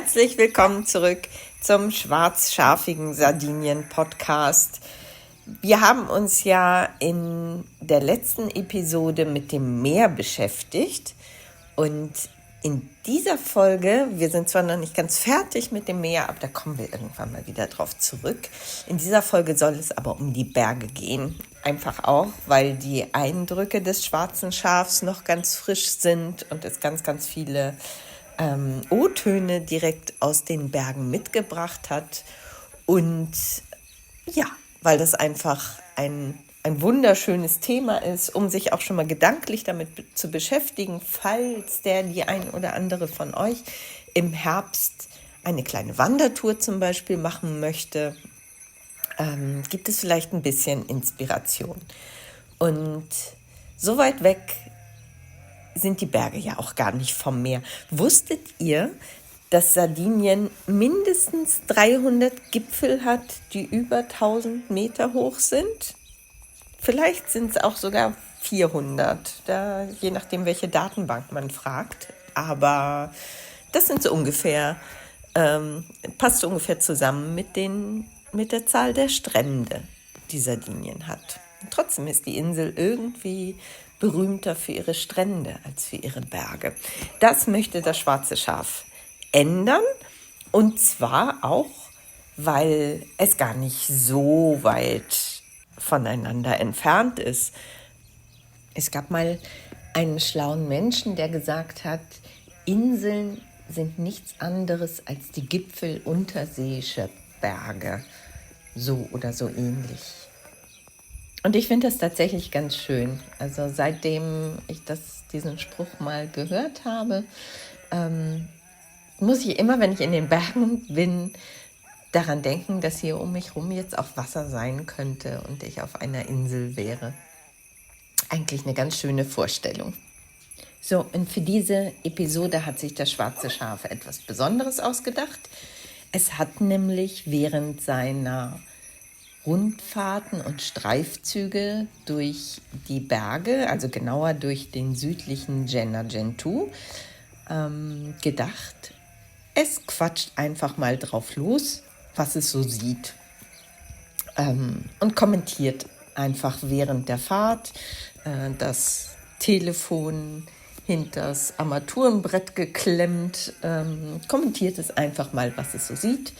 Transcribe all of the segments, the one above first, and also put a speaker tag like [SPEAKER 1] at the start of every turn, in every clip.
[SPEAKER 1] Herzlich willkommen zurück zum schwarzschafigen Sardinien-Podcast. Wir haben uns ja in der letzten Episode mit dem Meer beschäftigt und in dieser Folge, wir sind zwar noch nicht ganz fertig mit dem Meer, aber da kommen wir irgendwann mal wieder drauf zurück. In dieser Folge soll es aber um die Berge gehen. Einfach auch, weil die Eindrücke des schwarzen Schafs noch ganz frisch sind und es ganz, ganz viele O-Töne direkt aus den Bergen mitgebracht hat. Und ja, weil das einfach ein wunderschönes Thema ist, um sich auch schon mal gedanklich damit zu beschäftigen, falls die ein oder andere von euch im Herbst eine kleine Wandertour zum Beispiel machen möchte, gibt es vielleicht ein bisschen Inspiration. Und so weit weg sind die Berge ja auch gar nicht vom Meer. Wusstet ihr, dass Sardinien mindestens 300 Gipfel hat, die über 1000 Meter hoch sind? Vielleicht sind es auch sogar 400, je nachdem, welche Datenbank man fragt. Aber das sind so ungefähr, passt so ungefähr zusammen mit der Zahl der Strände, die Sardinien hat. Und trotzdem ist die Insel irgendwie berühmter für ihre Strände als für ihre Berge. Das möchte das schwarze Schaf ändern. Und zwar auch, weil es gar nicht so weit voneinander entfernt ist. Es gab mal einen schlauen Menschen, der gesagt hat, Inseln sind nichts anderes als die Gipfel unterseeischer Berge. So oder so ähnlich. Und ich finde das tatsächlich ganz schön. Also seitdem ich diesen Spruch mal gehört habe, muss ich immer, wenn ich in den Bergen bin, daran denken, dass hier um mich herum jetzt auch Wasser sein könnte und ich auf einer Insel wäre. Eigentlich eine ganz schöne Vorstellung. So, und für diese Episode hat sich das schwarze Schaf etwas Besonderes ausgedacht. Es hat nämlich während seiner Rundfahrten und Streifzüge durch die Berge, also genauer durch den südlichen Gennargentu, gedacht, es quatscht einfach mal drauf los, was es so sieht, und kommentiert einfach während der Fahrt, das Telefon hinters Armaturenbrett geklemmt, kommentiert es einfach mal, was es so sieht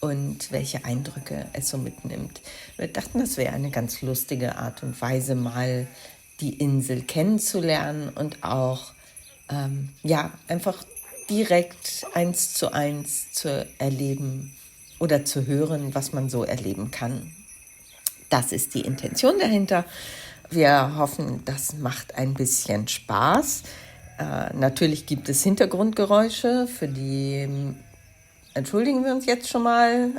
[SPEAKER 1] und welche Eindrücke es so mitnimmt. Wir dachten, das wäre eine ganz lustige Art und Weise, mal die Insel kennenzulernen und auch einfach direkt 1:1 zu erleben oder zu hören, was man so erleben kann. Das ist die Intention dahinter. Wir hoffen, das macht ein bisschen Spaß. Natürlich gibt es Hintergrundgeräusche, für die entschuldigen wir uns jetzt schon mal.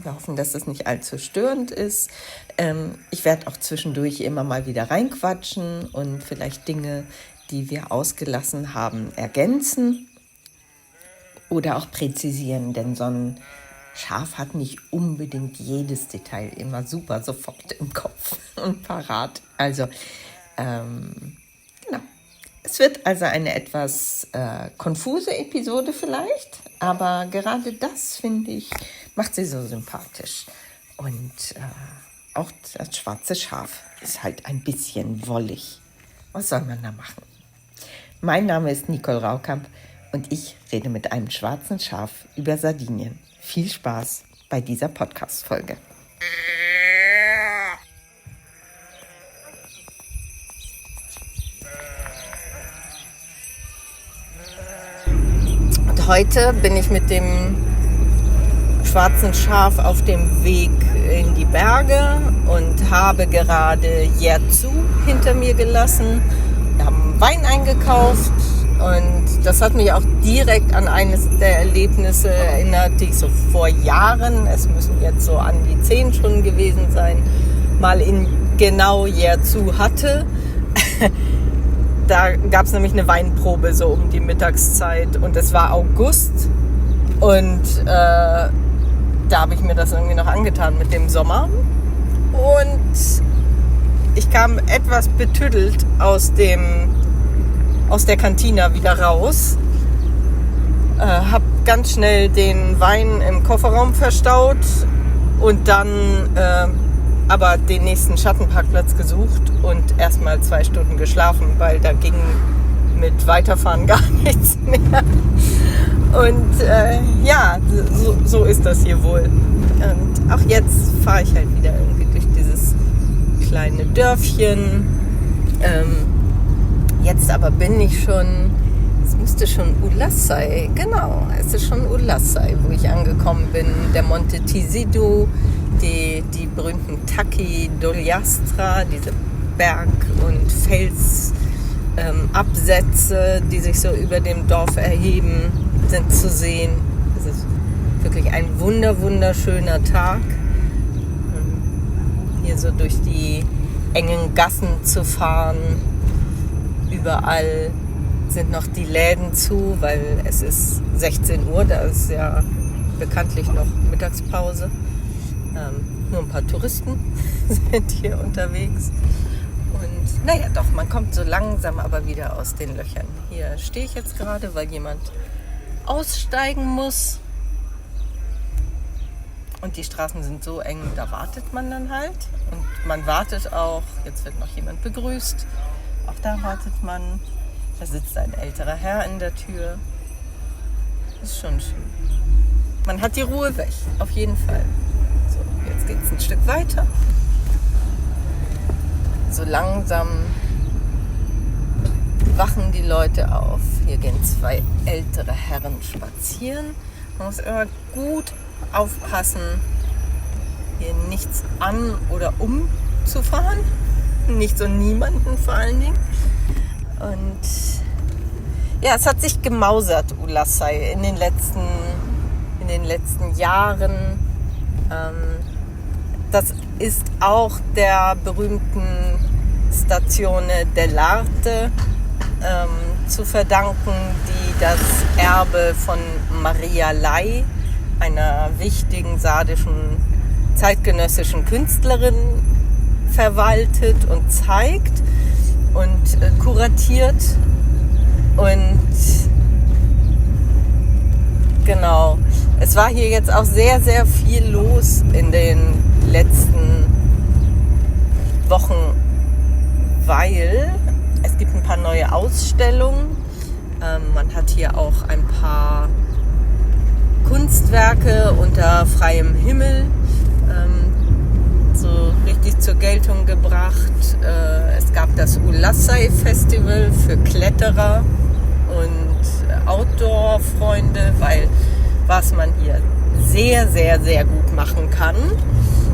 [SPEAKER 1] Wir hoffen, dass das nicht allzu störend ist. Ich werde auch zwischendurch immer mal wieder reinquatschen und vielleicht Dinge, die wir ausgelassen haben, ergänzen oder auch präzisieren, denn so ein Schaf hat nicht unbedingt jedes Detail immer super sofort im Kopf und parat. Also, genau. Es wird also eine etwas konfuse Episode vielleicht, aber gerade das, finde ich, macht sie so sympathisch. Und auch das schwarze Schaf ist halt ein bisschen wollig. Was soll man da machen? Mein Name ist Nicole Raukamp und ich rede mit einem schwarzen Schaf über Sardinien. Viel Spaß bei dieser Podcast-Folge. Und heute bin ich mit dem schwarzen Schaf auf dem Weg in die Berge und habe gerade Yerzu hinter mir gelassen. Wir haben Wein eingekauft und das hat mich auch direkt an eines der Erlebnisse erinnert, die ich so vor Jahren, es müssen jetzt so an die 10 schon gewesen sein, mal in genau Yerzu hatte. Da gab es nämlich eine Weinprobe so um die Mittagszeit und es war August und da habe ich mir das irgendwie noch angetan mit dem Sommer und ich kam etwas betüdelt aus der Kantina wieder raus, habe ganz schnell den Wein im Kofferraum verstaut und dann aber den nächsten Schattenparkplatz gesucht und erstmal 2 Stunden geschlafen, weil da ging mit Weiterfahren gar nichts mehr. Und so ist das hier wohl. Und auch jetzt fahre ich halt wieder irgendwie durch dieses kleine Dörfchen. Jetzt aber bin ich schon, es müsste schon Ulassai, genau, es ist schon Ulassai, wo ich angekommen bin. Der Monte Tisidu, die berühmten Taki d'Ogliastra, diese Berg- und Felsabsätze, die sich so über dem Dorf erheben, sind zu sehen. Es ist wirklich ein wunderschöner Tag. Hier so durch die engen Gassen zu fahren. Überall sind noch die Läden zu, weil es ist 16 Uhr, da ist ja bekanntlich noch Mittagspause. Nur ein paar Touristen sind hier unterwegs. Und naja, doch, man kommt so langsam aber wieder aus den Löchern. Hier stehe ich jetzt gerade, weil jemand aussteigen muss. Und die Straßen sind so eng, da wartet man dann halt. Und man wartet auch, jetzt wird noch jemand begrüßt. Auch da wartet man. Da sitzt ein älterer Herr in der Tür. Ist schon schön. Man hat die Ruhe weg, auf jeden Fall. So, jetzt geht es ein Stück weiter. So langsam wachen die Leute auf. Hier gehen 2 ältere Herren spazieren. Man muss immer gut aufpassen, hier nichts an- oder umzufahren. Nichts und niemanden vor allen Dingen. Und ja, es hat sich gemausert, Ulassai, in den letzten Jahren. Das ist auch der berühmten Stazione dell'Arte zu verdanken, die das Erbe von Maria Lai, einer wichtigen sardischen zeitgenössischen Künstlerin, verwaltet und zeigt und kuratiert. Und genau, es war hier jetzt auch sehr, sehr viel los in den letzten Wochen, weil es gibt ein paar neue Ausstellungen. Man hat hier auch ein paar Kunstwerke unter freiem Himmel so richtig zur Geltung gebracht. Es gab das Ulassai-Festival für Kletterer und Outdoor-Freunde, weil was man hier sehr, sehr, sehr gut machen kann,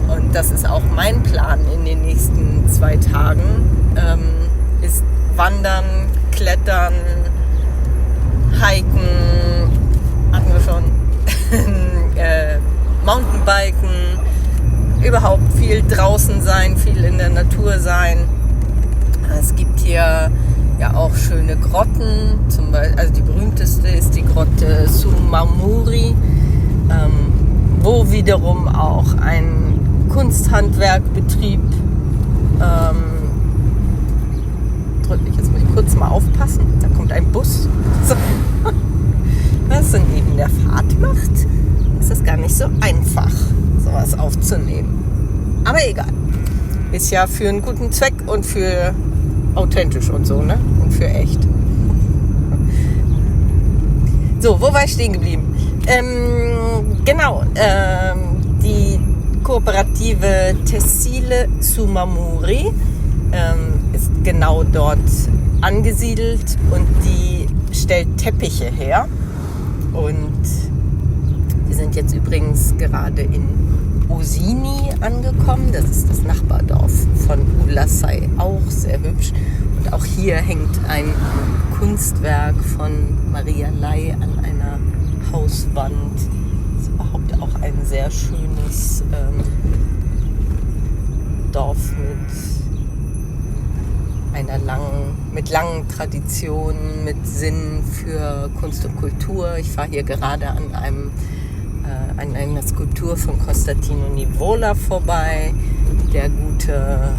[SPEAKER 1] und das ist auch mein Plan in den nächsten 2 Tagen, ist Wandern, Klettern, Hiken, hatten wir schon, Mountainbiken, überhaupt viel draußen sein, viel in der Natur sein. Es gibt hier ja auch schöne Grotten, zum Beispiel, also die berühmteste ist die Grotte Sumamuri, wo wiederum auch ein Kunsthandwerkbetrieb, jetzt muss ich kurz mal aufpassen, da kommt ein Bus, so. Was so neben der Fahrt macht, ist es gar nicht so einfach, sowas aufzunehmen. Aber egal. Ist ja für einen guten Zweck und für authentisch und so, ne? Und für echt. So, wo war ich stehen geblieben? Die Kooperative Tessile Sumamuri ist genau dort angesiedelt und die stellt Teppiche her. Und wir sind jetzt übrigens gerade in Osini angekommen. Das ist das Nachbardorf von Ulassai, auch sehr hübsch. Und auch hier hängt ein Kunstwerk von Maria Lai an einer Hauswand. Das ist überhaupt auch ein sehr schönes Dorf mit langen Traditionen, mit Sinn für Kunst und Kultur. Ich fahre hier gerade an einer Skulptur von Costantino Nivola vorbei. Der Gute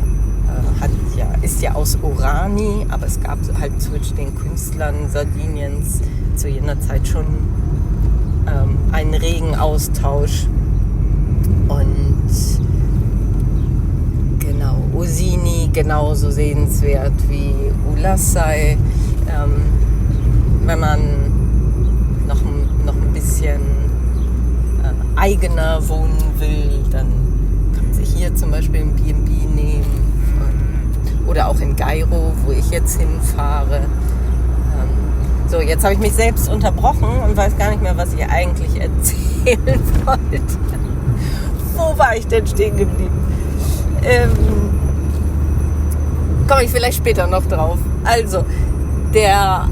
[SPEAKER 1] ist ja aus Orani, aber es gab halt zwischen den Künstlern Sardiniens zu jener Zeit schon einen regen Austausch. Und genau, Ursini genauso sehenswert wie Ulassai. Wenn man noch ein bisschen eigener wohnen will, dann kann man sich hier zum Beispiel ein B&B nehmen oder auch in Gairo, wo ich jetzt hinfahre. So, jetzt habe ich mich selbst unterbrochen und weiß gar nicht mehr, was ich eigentlich erzählen wollte. Wo war ich denn stehen geblieben? Komme ich vielleicht später noch drauf. Also, der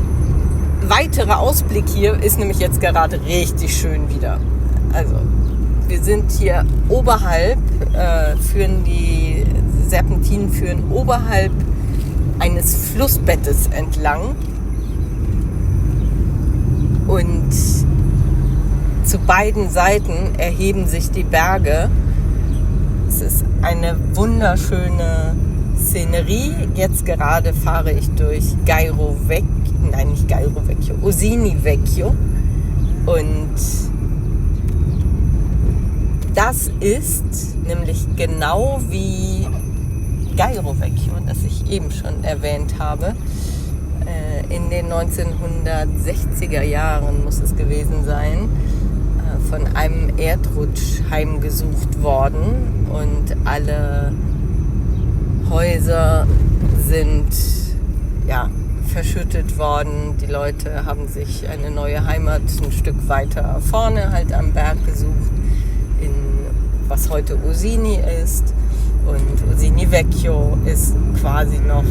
[SPEAKER 1] weitere Ausblick hier ist nämlich jetzt gerade richtig schön wieder. Also, wir sind hier oberhalb, die Serpentinen führen oberhalb eines Flussbettes entlang. Und zu beiden Seiten erheben sich die Berge. Es ist eine wunderschöne Szenerie. Jetzt gerade fahre ich durch Ursini Vecchio. Und das ist nämlich genau wie Gairo Vecchio, das ich eben schon erwähnt habe. In den 1960er Jahren muss es gewesen sein, von einem Erdrutsch heimgesucht worden und alle Häuser sind verschüttet worden. Die Leute haben sich eine neue Heimat ein Stück weiter vorne halt am Berg gesucht, in was heute Ursini ist. Und Ursini Vecchio ist quasi noch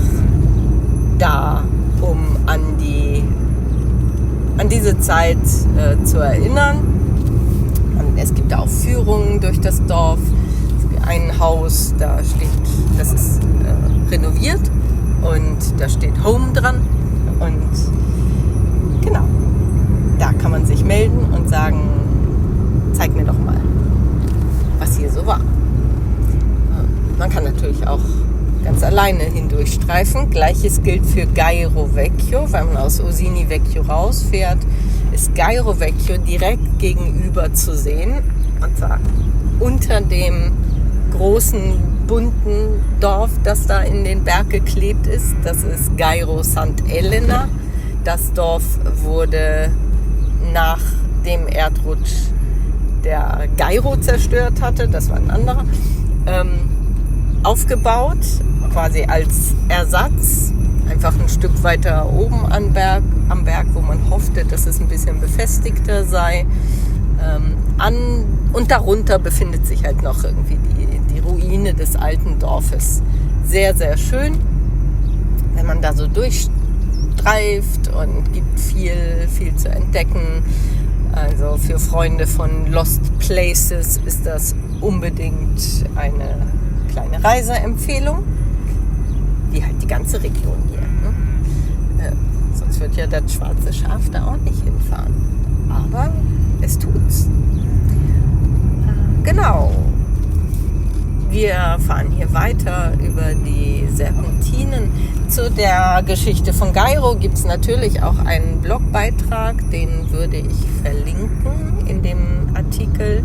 [SPEAKER 1] da, um an diese Zeit zu erinnern. Und es gibt auch Führungen durch das Dorf. Es gibt ein Haus, das ist renoviert und da steht Home dran. Und genau, da kann man sich melden und sagen, zeig mir doch mal, was hier so war. Man kann natürlich auch ganz alleine hindurchstreifen. Gleiches gilt für Gairo Vecchio. Wenn man aus Ursini Vecchio rausfährt, ist Gairo Vecchio direkt gegenüber zu sehen. Und zwar unter dem großen, bunten Dorf, das da in den Berg geklebt ist. Das ist Gairo Sant'Elena. Das Dorf wurde nach dem Erdrutsch, der Gairo zerstört hatte, das war ein anderer, aufgebaut, quasi als Ersatz, einfach ein Stück weiter oben am Berg, wo man hoffte, dass es ein bisschen befestigter sei. Und darunter befindet sich halt noch irgendwie die Ruine des alten Dorfes. Sehr, sehr schön, wenn man da so durchstreift, und gibt viel zu entdecken. Also für Freunde von Lost Places ist das unbedingt eine kleine Reiseempfehlung, wie halt die ganze Region hier. Ne? Sonst wird ja das schwarze Schaf da auch nicht hinfahren. Aber es tut's. Genau. Wir fahren hier weiter über die Serpentinen. Zu der Geschichte von Gairo gibt es natürlich auch einen Blogbeitrag, den würde ich verlinken in dem Artikel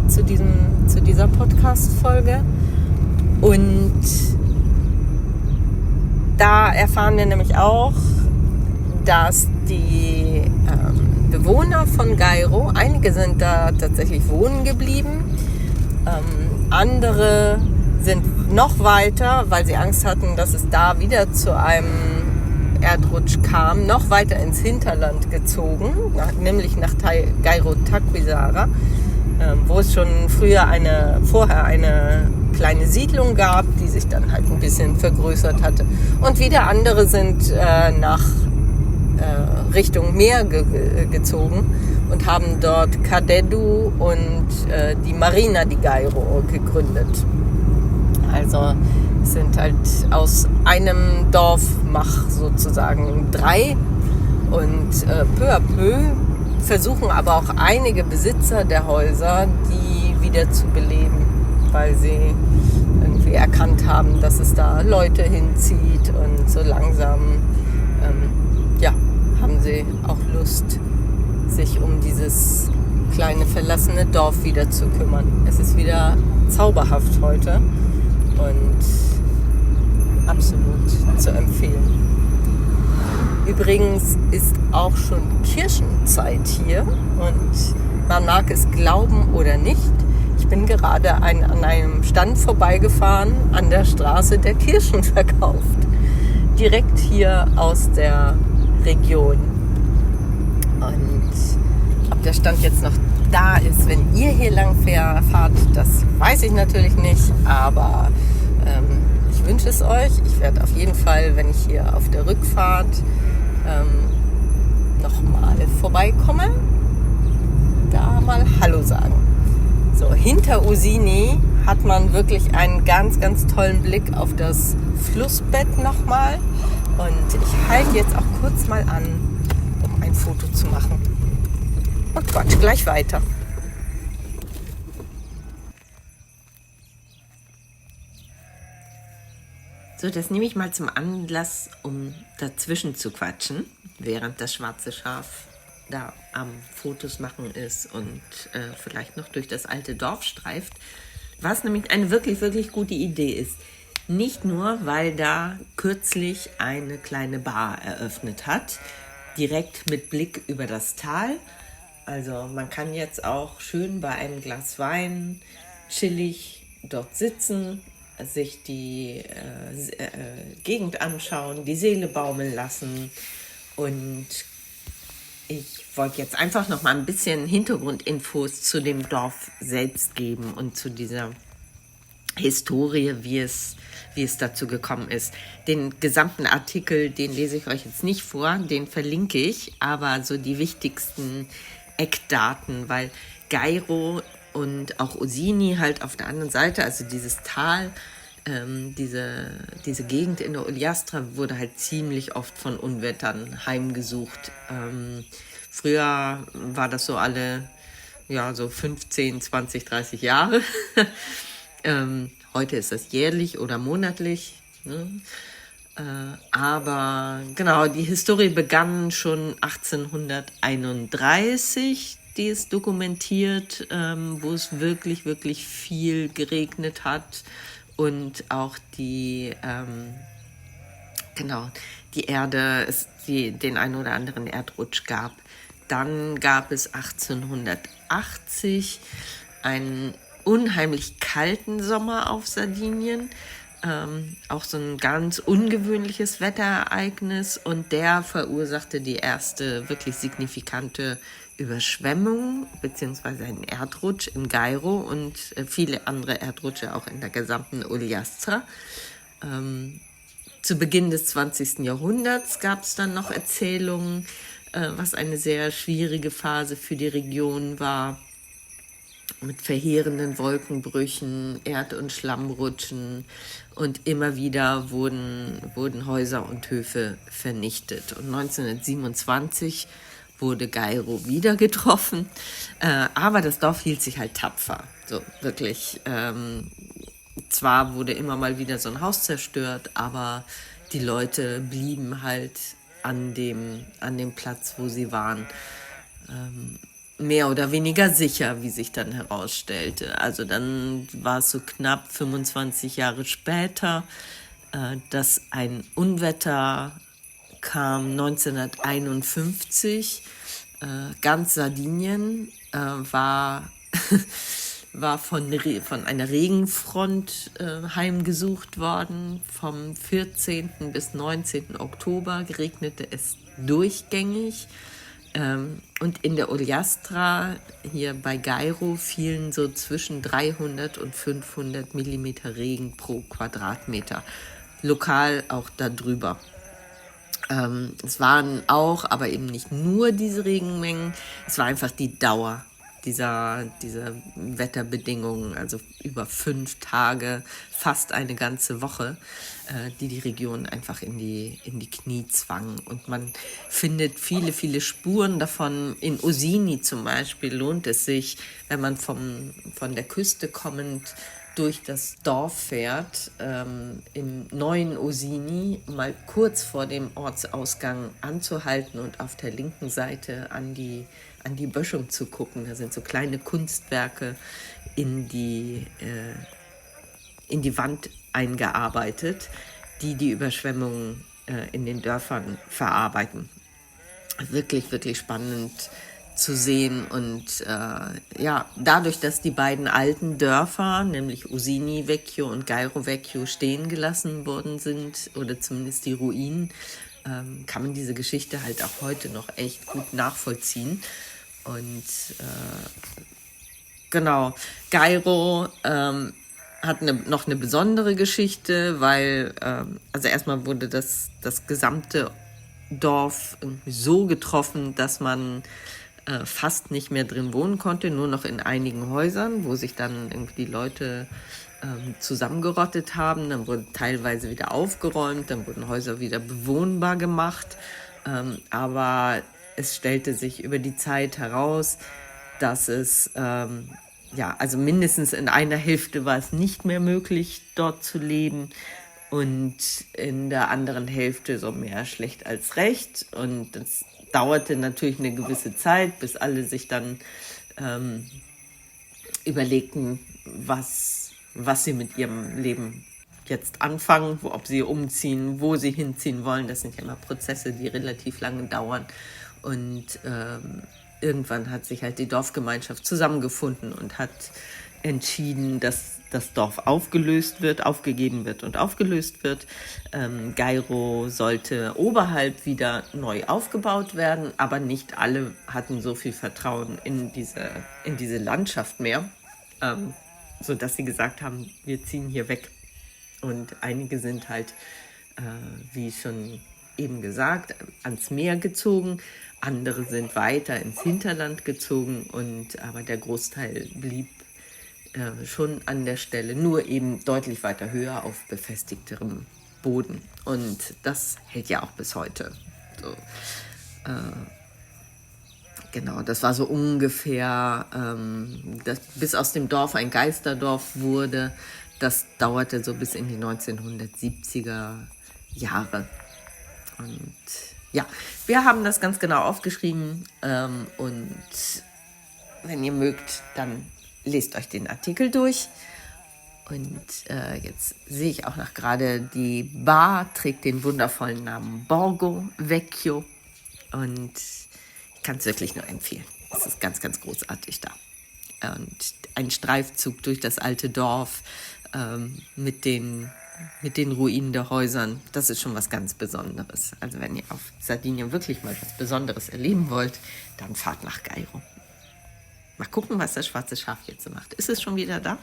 [SPEAKER 1] zu dieser Podcast-Folge. Und da erfahren wir nämlich auch, dass die Bewohner von Gairo, einige sind da tatsächlich wohnen geblieben, andere sind noch weiter, weil sie Angst hatten, dass es da wieder zu einem Erdrutsch kam, noch weiter ins Hinterland gezogen, nämlich nach Gairo Taquisara, wo es schon vorher eine kleine Siedlung gab, die sich dann halt ein bisschen vergrößert hatte. Und wieder andere sind nach Richtung Meer gezogen und haben dort Cadeddu und die Marina di Gairo gegründet. Also es sind halt aus einem Dorf sozusagen 3, und peu à peu versuchen aber auch einige Besitzer der Häuser, die wieder zu beleben, weil sie irgendwie erkannt haben, dass es da Leute hinzieht, und so langsam haben sie auch Lust, sich um dieses kleine verlassene Dorf wieder zu kümmern. Es ist wieder zauberhaft heute und absolut zu empfehlen. Übrigens ist auch schon Kirschenzeit hier und man mag es glauben oder nicht. Ich bin gerade an einem Stand vorbeigefahren an der Straße, der Kirschen verkauft. Direkt hier aus der Region. Und ob der Stand jetzt noch da ist, wenn ihr hier lang fahrt, das weiß ich natürlich nicht. Aber ich wünsche es euch. Ich werde auf jeden Fall, wenn ich hier auf der Rückfahrt nochmal vorbeikomme, da mal Hallo sagen. So, hinter Usini hat man wirklich einen ganz, ganz tollen Blick auf das Flussbett nochmal. Und ich halte jetzt auch kurz mal an, um ein Foto zu machen. Und quatsch gleich weiter. So, das nehme ich mal zum Anlass, um dazwischen zu quatschen, während das schwarze Schaf da am Fotos machen ist und vielleicht noch durch das alte Dorf streift, was nämlich eine wirklich, wirklich gute Idee ist. Nicht nur, weil da kürzlich eine kleine Bar eröffnet hat, direkt mit Blick über das Tal. Also man kann jetzt auch schön bei einem Glas Wein chillig dort sitzen, sich die Gegend anschauen, die Seele baumeln lassen. Und ich wollte jetzt einfach noch mal ein bisschen Hintergrundinfos zu dem Dorf selbst geben und zu dieser Historie, wie es dazu gekommen ist. Den gesamten Artikel, den lese ich euch jetzt nicht vor, den verlinke ich, aber so die wichtigsten Eckdaten, weil Gairo und auch Usini halt auf der anderen Seite, also dieses Tal, diese Gegend in der Ogliastra wurde halt ziemlich oft von Unwettern heimgesucht. Früher war das so alle, so 15, 20, 30 Jahre. Heute ist das jährlich oder monatlich. Ne? Aber genau, die Historie begann schon 1831, die ist dokumentiert, wo es wirklich, wirklich viel geregnet hat und auch die Erde, den einen oder anderen Erdrutsch gab. Dann gab es 1880 einen unheimlich kalten Sommer auf Sardinien. Auch so ein ganz ungewöhnliches Wetterereignis und der verursachte die erste wirklich signifikante Überschwemmung beziehungsweise einen Erdrutsch in Gairo und viele andere Erdrutsche auch in der gesamten Ogliastra. Zu Beginn des 20. Jahrhunderts gab es dann noch Erzählungen, was eine sehr schwierige Phase für die Region war, mit verheerenden Wolkenbrüchen, Erd- und Schlammrutschen und immer wieder wurden Häuser und Höfe vernichtet. Und 1927 wurde Gairo wieder getroffen, aber das Dorf hielt sich halt tapfer, so wirklich. Zwar wurde immer mal wieder so ein Haus zerstört, aber die Leute blieben halt an dem Platz, wo sie waren, mehr oder weniger sicher, wie sich dann herausstellte. Also dann war es so knapp 25 Jahre später, dass ein Unwetter kam 1951. Ganz Sardinien war von einer Regenfront heimgesucht worden. Vom 14. bis 19. Oktober regnete es durchgängig. Und in der Ogliastra, hier bei Gairo, fielen so zwischen 300 und 500 Millimeter Regen pro Quadratmeter. Lokal auch darüber. Es waren auch, aber eben nicht nur diese Regenmengen, es war einfach die Dauer dieser Wetterbedingungen, also über 5 Tage, fast eine ganze Woche, die Region einfach in die Knie zwangen. Und man findet viele, viele Spuren davon. In Usini zum Beispiel lohnt es sich, wenn man von der Küste kommend durch das Dorf fährt, im neuen Usini mal kurz vor dem Ortsausgang anzuhalten und auf der linken Seite an die Böschung zu gucken. Da sind so kleine Kunstwerke in die Wand eingearbeitet, die Überschwemmungen in den Dörfern verarbeiten. Wirklich, wirklich spannend zu sehen. Und dadurch, dass die beiden alten Dörfer, nämlich Usini Vecchio und Gairo Vecchio, stehen gelassen worden sind, oder zumindest die Ruinen, kann man diese Geschichte halt auch heute noch echt gut nachvollziehen. Und genau, Gairo hat noch eine besondere Geschichte, weil also erstmal wurde das gesamte Dorf irgendwie so getroffen, dass man fast nicht mehr drin wohnen konnte, nur noch in einigen Häusern, wo sich dann irgendwie die Leute zusammengerottet haben. Dann wurde teilweise wieder aufgeräumt, dann wurden Häuser wieder bewohnbar gemacht. Aber es stellte sich über die Zeit heraus, dass es, also mindestens in einer Hälfte war es nicht mehr möglich, dort zu leben. Und in der anderen Hälfte so mehr schlecht als recht. Und das dauerte natürlich eine gewisse Zeit, bis alle sich dann überlegten, was sie mit ihrem Leben jetzt anfangen, ob sie umziehen, wo sie hinziehen wollen. Das sind ja immer Prozesse, die relativ lange dauern. Und irgendwann hat sich halt die Dorfgemeinschaft zusammengefunden und hat entschieden, dass das Dorf aufgegeben wird und aufgelöst wird. Gairo sollte oberhalb wieder neu aufgebaut werden, aber nicht alle hatten so viel Vertrauen in diese Landschaft mehr, sodass sie gesagt haben, wir ziehen hier weg. Und einige sind halt, wie schon eben gesagt, ans Meer gezogen, andere sind weiter ins Hinterland gezogen, aber der Großteil blieb schon an der Stelle, nur eben deutlich weiter höher auf befestigterem Boden. Und das hält ja auch bis heute. So, genau, das war so ungefähr, bis aus dem Dorf ein Geisterdorf wurde. Das dauerte so bis in die 1970er Jahre. Und ja, wir haben das ganz genau aufgeschrieben. Und wenn ihr mögt, dann lest euch den Artikel durch. Und jetzt sehe ich auch noch gerade, die Bar trägt den wundervollen Namen Borgo Vecchio. Und ich kann es wirklich nur empfehlen. Es ist ganz, ganz großartig da. Und ein Streifzug durch das alte Dorf mit den Ruinen der Häusern, das ist schon was ganz Besonderes. Also wenn ihr auf Sardinien wirklich mal was Besonderes erleben wollt, dann fahrt nach Gairo. Mal gucken, was das schwarze Schaf jetzt macht. Ist es schon wieder da?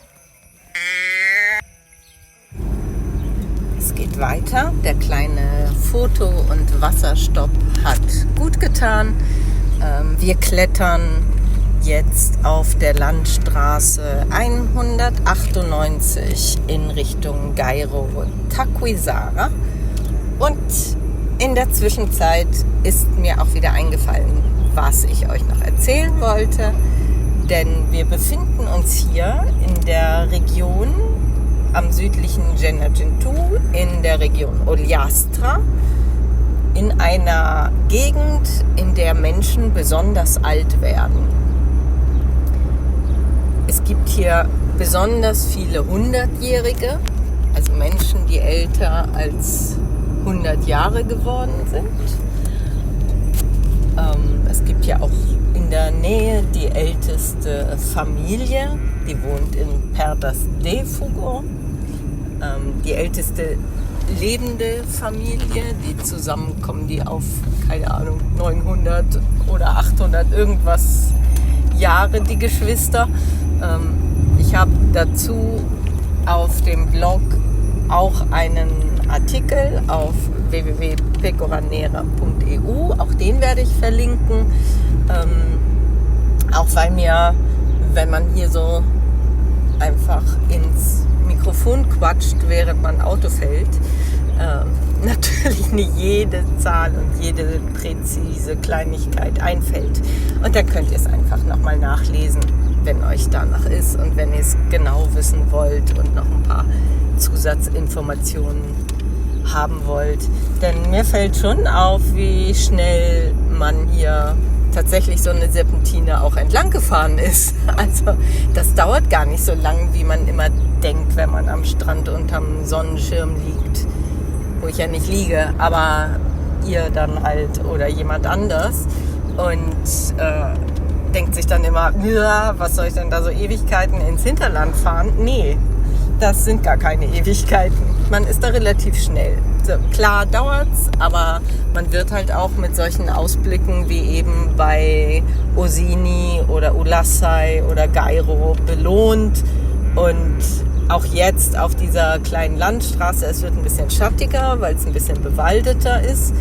[SPEAKER 1] Es geht weiter. Der kleine Foto- und Wasserstopp hat gut getan. Wir klettern jetzt auf der Landstraße 198 in Richtung Gairo Taquisara. Und in der Zwischenzeit ist mir auch wieder eingefallen, was ich euch noch erzählen wollte. Denn wir befinden uns hier in der Region am südlichen Gennargentu, in der Region Ogliastra, in einer Gegend, in der Menschen besonders alt werden. Es gibt hier besonders viele 100-Jährige, also Menschen, die älter als 100 Jahre geworden sind. Es gibt ja auch in der Nähe die älteste Familie, die wohnt in Perdas de Fogo. Die älteste lebende Familie, die zusammenkommen, die auf, keine Ahnung, 900 oder 800 irgendwas Jahre, die Geschwister. Ich habe dazu auf dem Blog auch einen Artikel auf www.pecoranera.eu, auch den werde ich verlinken, auch weil mir, wenn man hier so einfach ins Mikrofon quatscht, während man Auto fährt, natürlich nicht jede Zahl und jede präzise Kleinigkeit einfällt. Und dann könnt ihr es einfach nochmal nachlesen, wenn euch danach ist und wenn ihr es genau wissen wollt und noch ein paar Zusatzinformationen haben wollt. Denn mir fällt schon auf, wie schnell man hier tatsächlich so eine Serpentine auch entlang gefahren ist. Also das dauert gar nicht so lang, wie man immer denkt, wenn man am Strand unterm Sonnenschirm liegt, wo ich ja nicht liege, aber ihr dann halt oder jemand anders und denkt sich dann immer, ja, was soll ich denn da so Ewigkeiten ins Hinterland fahren? Nee, das sind gar keine Ewigkeiten. Man ist da relativ schnell. So, klar dauert's, aber man wird halt auch mit solchen Ausblicken wie eben bei Osini oder Ulassai oder Gairo belohnt. Und auch jetzt auf dieser kleinen Landstraße, es wird ein bisschen schattiger, weil es ein bisschen bewaldeter ist.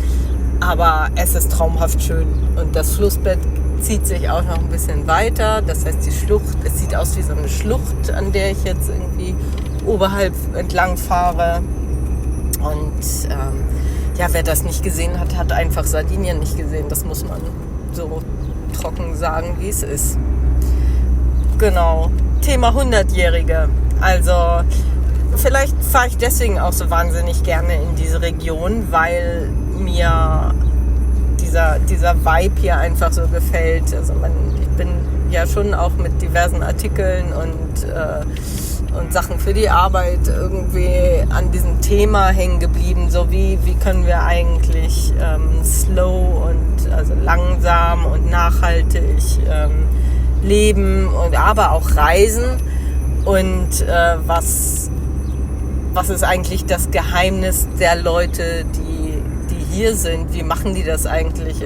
[SPEAKER 1] Aber es ist traumhaft schön. Und das Flussbett zieht sich auch noch ein bisschen weiter. Das heißt, die Schlucht, es sieht aus wie so eine Schlucht, an der ich jetzt irgendwie oberhalb entlang fahre. Und wer das nicht gesehen hat, hat einfach Sardinien nicht gesehen. Das muss man so trocken sagen, wie es ist. Genau. Thema 100-Jährige. Also vielleicht fahre ich deswegen auch so wahnsinnig gerne in diese Region, weil mir dieser Vibe hier einfach so gefällt. Also ich bin ja schon auch mit diversen Artikeln und Sachen für die Arbeit irgendwie an diesem Thema hängen geblieben. So wie können wir eigentlich slow und also langsam und nachhaltig leben aber auch reisen. Und was ist eigentlich das Geheimnis der Leute, die hier sind? Wie machen die das eigentlich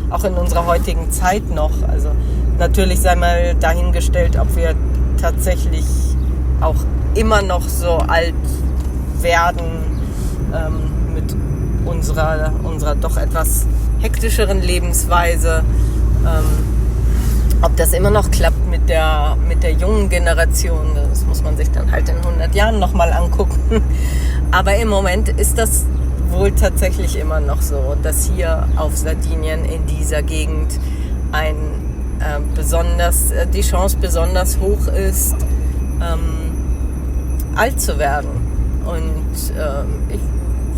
[SPEAKER 1] auch in unserer heutigen Zeit noch? Also natürlich sei mal dahingestellt, ob wir tatsächlich auch immer noch so alt werden mit unserer doch etwas hektischeren Lebensweise. Ob das immer noch klappt mit der jungen Generation, das muss man sich dann halt in 100 Jahren nochmal angucken. Aber im Moment ist das wohl tatsächlich immer noch so, dass hier auf Sardinien in dieser Gegend die Chance besonders hoch ist, alt zu werden. Und ich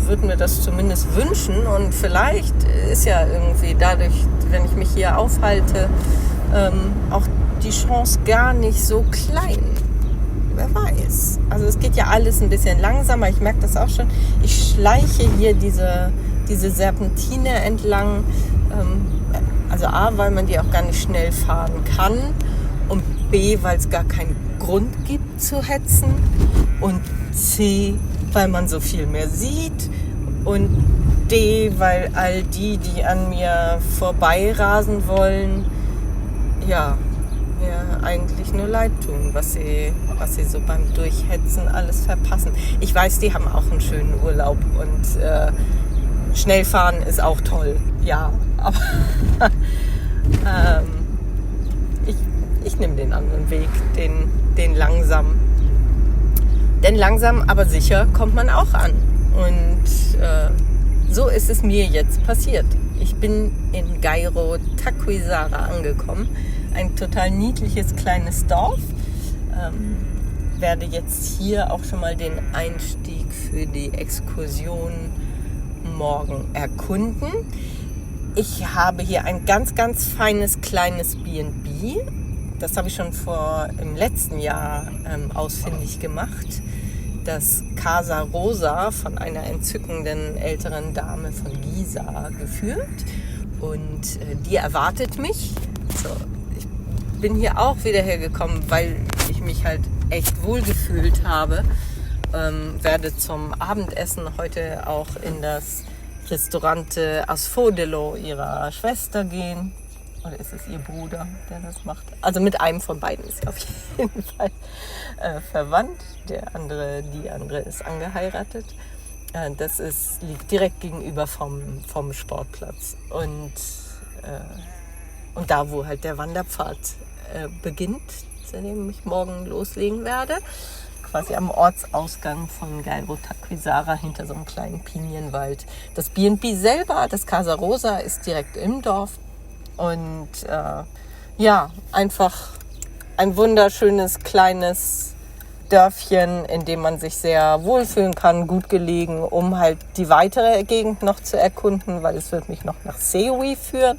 [SPEAKER 1] würde mir das zumindest wünschen. Und vielleicht ist ja irgendwie dadurch, wenn ich mich hier aufhalte, auch die Chance gar nicht so klein. Wer weiß. Also es geht ja alles ein bisschen langsamer. Ich merke das auch schon. Ich schleiche hier diese Serpentine entlang. Also A, weil man die auch gar nicht schnell fahren kann. Und B, weil es gar keinen Grund gibt zu hetzen. Und C, weil man so viel mehr sieht. Und D, weil all die an mir vorbeirasen wollen, ja, mir eigentlich nur leid tun, was sie so beim Durchhetzen alles verpassen. Ich weiß, die haben auch einen schönen Urlaub und Schnellfahren ist auch toll, ja, aber ich nehme den anderen Weg, den langsam. Denn langsam, aber sicher kommt man auch an. Und so ist es mir jetzt passiert. Ich bin in Gairo Taquisara angekommen. Ein total niedliches kleines Dorf. Werde jetzt hier auch schon mal den Einstieg für die Exkursion morgen erkunden. Ich habe hier ein ganz, ganz feines kleines B&B. Das habe ich schon im letzten Jahr ausfindig gemacht. Das Casa Rosa von einer entzückenden älteren Dame von Giza geführt. Und die erwartet mich. So, ich bin hier auch wieder hergekommen, weil ich mich halt echt wohl gefühlt habe. Werde zum Abendessen heute auch in das Ristorante Asfodelo ihrer Schwester gehen. Oder ist es ihr Bruder, der das macht? Also mit einem von beiden ist sie auf jeden Fall verwandt. Die andere ist angeheiratet. Das liegt direkt gegenüber vom Sportplatz. Und da, wo halt der Wanderpfad beginnt, zu dem ich morgen loslegen werde. Quasi am Ortsausgang von Gairo Taquisara hinter so einem kleinen Pinienwald. Das B&B selber, das Casa Rosa, ist direkt im Dorf. Und einfach ein wunderschönes kleines Dörfchen, in dem man sich sehr wohlfühlen kann, gut gelegen, um halt die weitere Gegend noch zu erkunden, weil es wird mich noch nach Seui führen.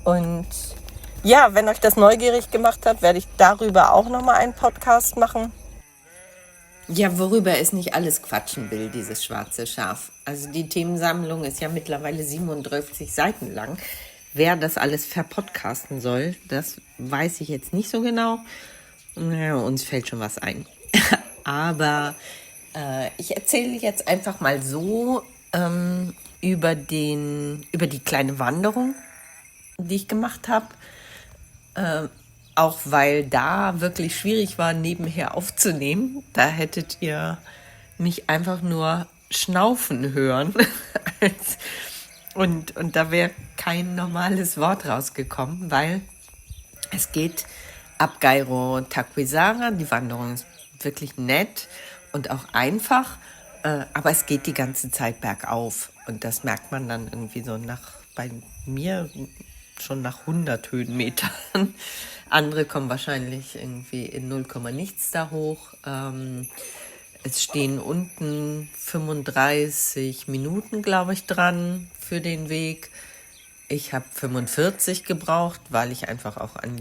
[SPEAKER 1] Und ja, wenn euch das neugierig gemacht hat, werde ich darüber auch nochmal einen Podcast machen. Ja, worüber es nicht alles quatschen will, dieses schwarze Schaf. Also die Themensammlung ist ja mittlerweile 37 Seiten lang. Wer das alles verpodcasten soll, das weiß ich jetzt nicht so genau. Naja, uns fällt schon was ein. Aber ich erzähle jetzt einfach mal so über die kleine Wanderung, die ich gemacht habe. Auch weil da wirklich schwierig war, nebenher aufzunehmen. Da hättet ihr mich einfach nur schnaufen hören. und da wäre kein normales Wort rausgekommen, weil es geht ab Gairo Taquisara. Die Wanderung ist wirklich nett und auch einfach, aber es geht die ganze Zeit bergauf. Und das merkt man dann irgendwie so bei mir schon nach 100 Höhenmetern. Andere kommen wahrscheinlich irgendwie in 0, nichts da hoch. Es stehen unten 35 Minuten, glaube ich, dran für den Weg. Ich habe 45 gebraucht, weil ich einfach auch an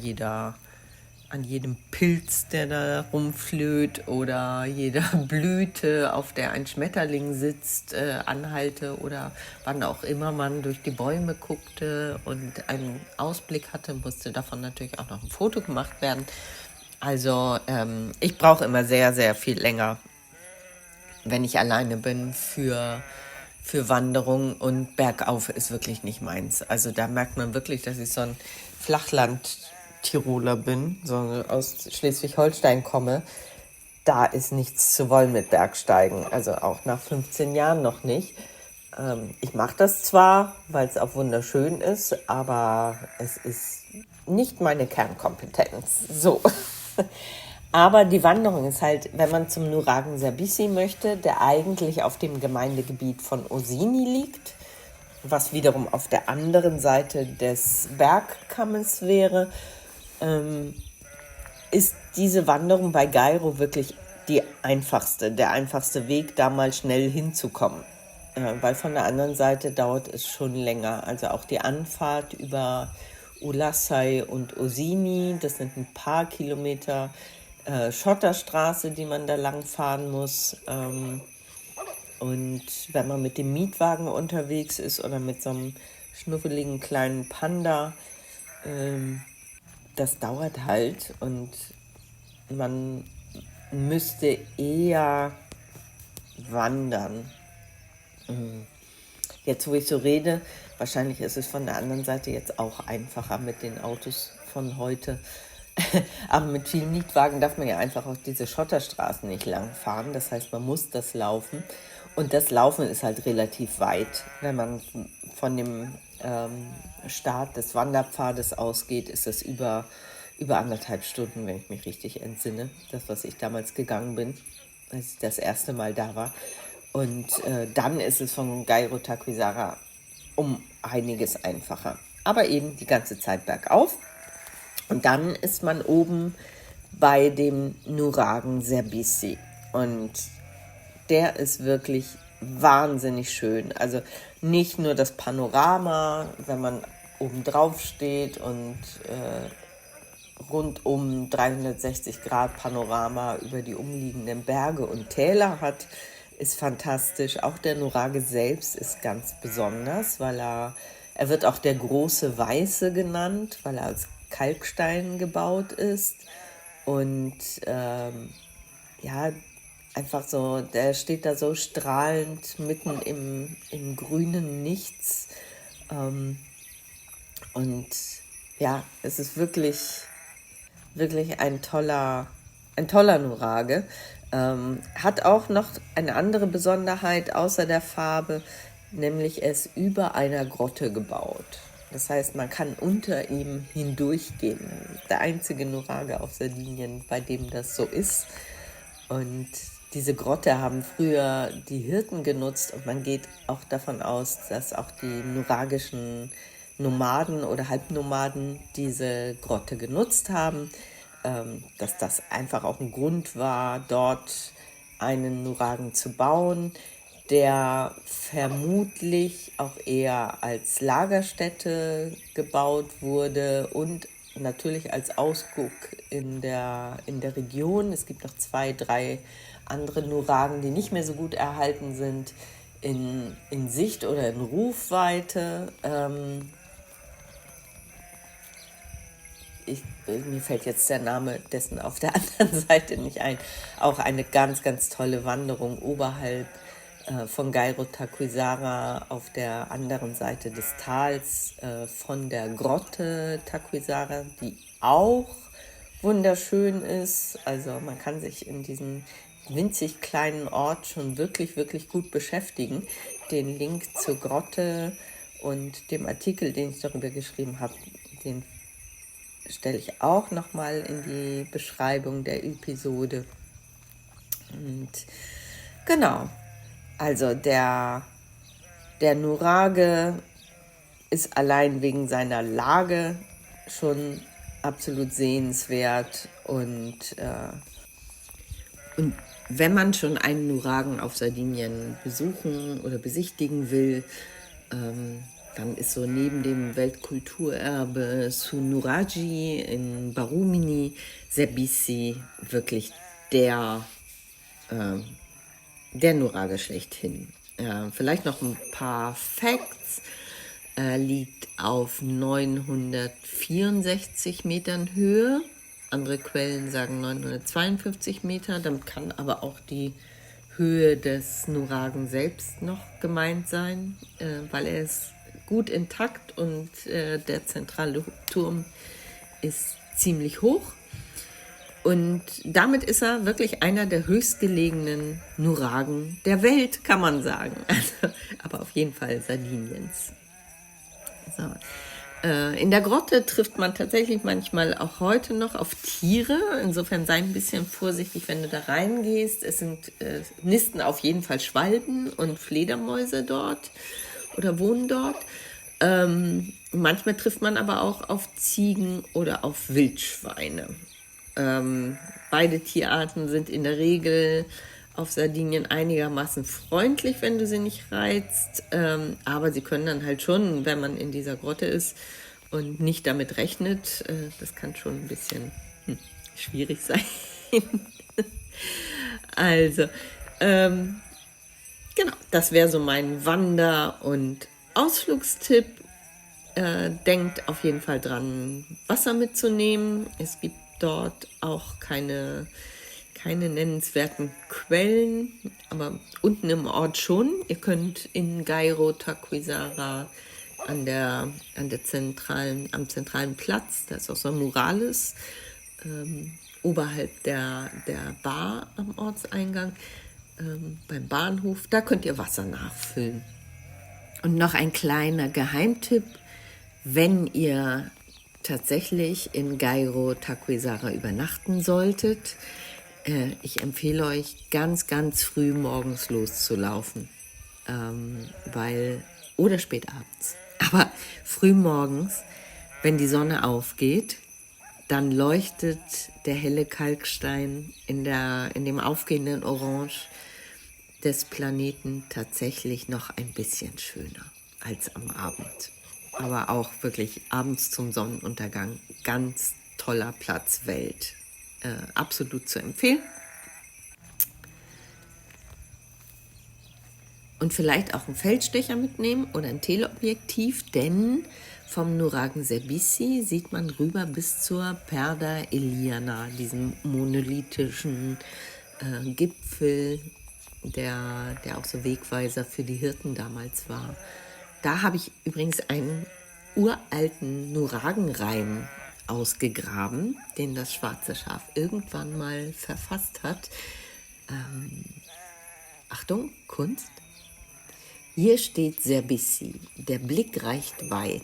[SPEAKER 1] jedem Pilz, der da rumflöht, oder jeder Blüte, auf der ein Schmetterling sitzt, anhalte, oder wann auch immer man durch die Bäume guckte und einen Ausblick hatte, musste davon natürlich auch noch ein Foto gemacht werden. Also ich brauche immer sehr, sehr viel länger, wenn ich alleine bin, für Wanderung, und bergauf ist wirklich nicht meins. Also da merkt man wirklich, dass ich so ein Flachland-Tiroler bin, so aus Schleswig-Holstein komme. Da ist nichts zu wollen mit Bergsteigen, also auch nach 15 Jahren noch nicht. Ich mache das zwar, weil es auch wunderschön ist, aber es ist nicht meine Kernkompetenz. So. Aber die Wanderung ist halt, wenn man zum Nuragen Sabisi möchte, der eigentlich auf dem Gemeindegebiet von Osini liegt, was wiederum auf der anderen Seite des Bergkammes wäre, ist diese Wanderung bei Gairo wirklich der einfachste Weg, da mal schnell hinzukommen. Weil von der anderen Seite dauert es schon länger. Also auch die Anfahrt über Ulassai und Osini, das sind ein paar Kilometer Schotterstraße, die man da lang fahren muss. Und wenn man mit dem Mietwagen unterwegs ist oder mit so einem schnuffeligen kleinen Panda, das dauert halt, und man müsste eher wandern. Jetzt, wo ich so rede, wahrscheinlich ist es von der anderen Seite jetzt auch einfacher mit den Autos von heute. Aber mit vielen Mietwagen darf man ja einfach auch diese Schotterstraßen nicht lang fahren. Das heißt, man muss das laufen. Und das Laufen ist halt relativ weit. Wenn man von dem Start des Wanderpfades ausgeht, ist es über 1,5 Stunden, wenn ich mich richtig entsinne. Das, was ich damals gegangen bin, als ich das erste Mal da war. Und dann ist es von Gairo Taquisara um einiges einfacher. Aber eben die ganze Zeit bergauf. Und dann ist man oben bei dem Nuragen Serbisi. Und der ist wirklich wahnsinnig schön. Also nicht nur das Panorama, wenn man oben drauf steht und rundum 360 Grad Panorama über die umliegenden Berge und Täler hat, ist fantastisch. Auch der Nurage selbst ist ganz besonders, weil er wird auch der große Weiße genannt, weil er aus Kalkstein gebaut ist. Und ja, einfach so, der steht da so strahlend mitten im grünen Nichts. Und ja, es ist wirklich ein toller Nurage. Hat auch noch eine andere Besonderheit außer der Farbe, nämlich er ist über einer Grotte gebaut. Das heißt, man kann unter ihm hindurchgehen. Der einzige Nurage auf Sardinien, bei dem das so ist. Und diese Grotte haben früher die Hirten genutzt, und man geht auch davon aus, dass auch die nuragischen Nomaden oder Halbnomaden diese Grotte genutzt haben, dass das einfach auch ein Grund war, dort einen Nuragen zu bauen. der vermutlich auch eher als Lagerstätte gebaut wurde und natürlich als Ausguck in der Region. Es gibt noch 2, 3 andere Nuragen, die nicht mehr so gut erhalten sind, in Sicht oder in Rufweite. Mir fällt jetzt der Name dessen auf der anderen Seite nicht ein. Auch eine ganz, ganz tolle Wanderung oberhalb von Gairo Taquisara auf der anderen Seite des Tals von der Grotte Taquisara, die auch wunderschön ist. Also man kann sich in diesem winzig kleinen Ort schon wirklich, wirklich gut beschäftigen. Den Link zur Grotte und dem Artikel, den ich darüber geschrieben habe, den stelle ich auch nochmal in die Beschreibung der Episode. Und genau, also der Nurage ist allein wegen seiner Lage schon absolut sehenswert und wenn man schon einen Nuragen auf Sardinien besuchen oder besichtigen will, dann ist so neben dem Weltkulturerbe Sunuraji in Barumini Sebisi wirklich der Nurage schlechthin. Vielleicht noch ein paar Facts. Liegt auf 964 Metern Höhe. Andere Quellen sagen 952 Meter. Damit kann aber auch die Höhe des Nuragen selbst noch gemeint sein, weil er ist gut intakt und der zentrale Turm ist ziemlich hoch. Und damit ist er wirklich einer der höchstgelegenen Nuragen der Welt, kann man sagen. Also, aber auf jeden Fall Sardiniens. So. In der Grotte trifft man tatsächlich manchmal auch heute noch auf Tiere. Insofern sei ein bisschen vorsichtig, wenn du da reingehst. Es sind nisten auf jeden Fall Schwalben und Fledermäuse dort oder wohnen dort. Manchmal trifft man aber auch auf Ziegen oder auf Wildschweine. Beide Tierarten sind in der Regel auf Sardinien einigermaßen freundlich, wenn du sie nicht reizt, aber sie können dann halt schon, wenn man in dieser Grotte ist und nicht damit rechnet, das kann schon ein bisschen schwierig sein. Also, genau, das wäre so mein Wander- und Ausflugstipp. Denkt auf jeden Fall dran, Wasser mitzunehmen. Es gibt dort auch keine nennenswerten Quellen, aber unten im Ort schon. Ihr könnt in Gairo Taquisara am zentralen Platz, da ist auch so ein Murales, oberhalb der Bar am Ortseingang, beim Bahnhof, da könnt ihr Wasser nachfüllen. Und noch ein kleiner Geheimtipp, wenn ihr tatsächlich in Gairo Taquisara übernachten solltet, ich empfehle euch, ganz, ganz früh morgens loszulaufen, oder spät abends. Aber früh morgens, wenn die Sonne aufgeht, dann leuchtet der helle Kalkstein in dem aufgehenden Orange des Planeten tatsächlich noch ein bisschen schöner als am Abend. Aber auch wirklich abends zum Sonnenuntergang, ganz toller Platz, Welt. Absolut zu empfehlen. Und vielleicht auch einen Feldstecher mitnehmen oder ein Teleobjektiv, denn vom Nuragen Sebisi sieht man rüber bis zur Perda Eliana, diesem monolithischen Gipfel, der auch so Wegweiser für die Hirten damals war. Da habe ich übrigens einen uralten Nuragenreim ausgegraben, den das Schwarze Schaf irgendwann mal verfasst hat. Achtung, Kunst. Hier steht Sebisi, der Blick reicht weit,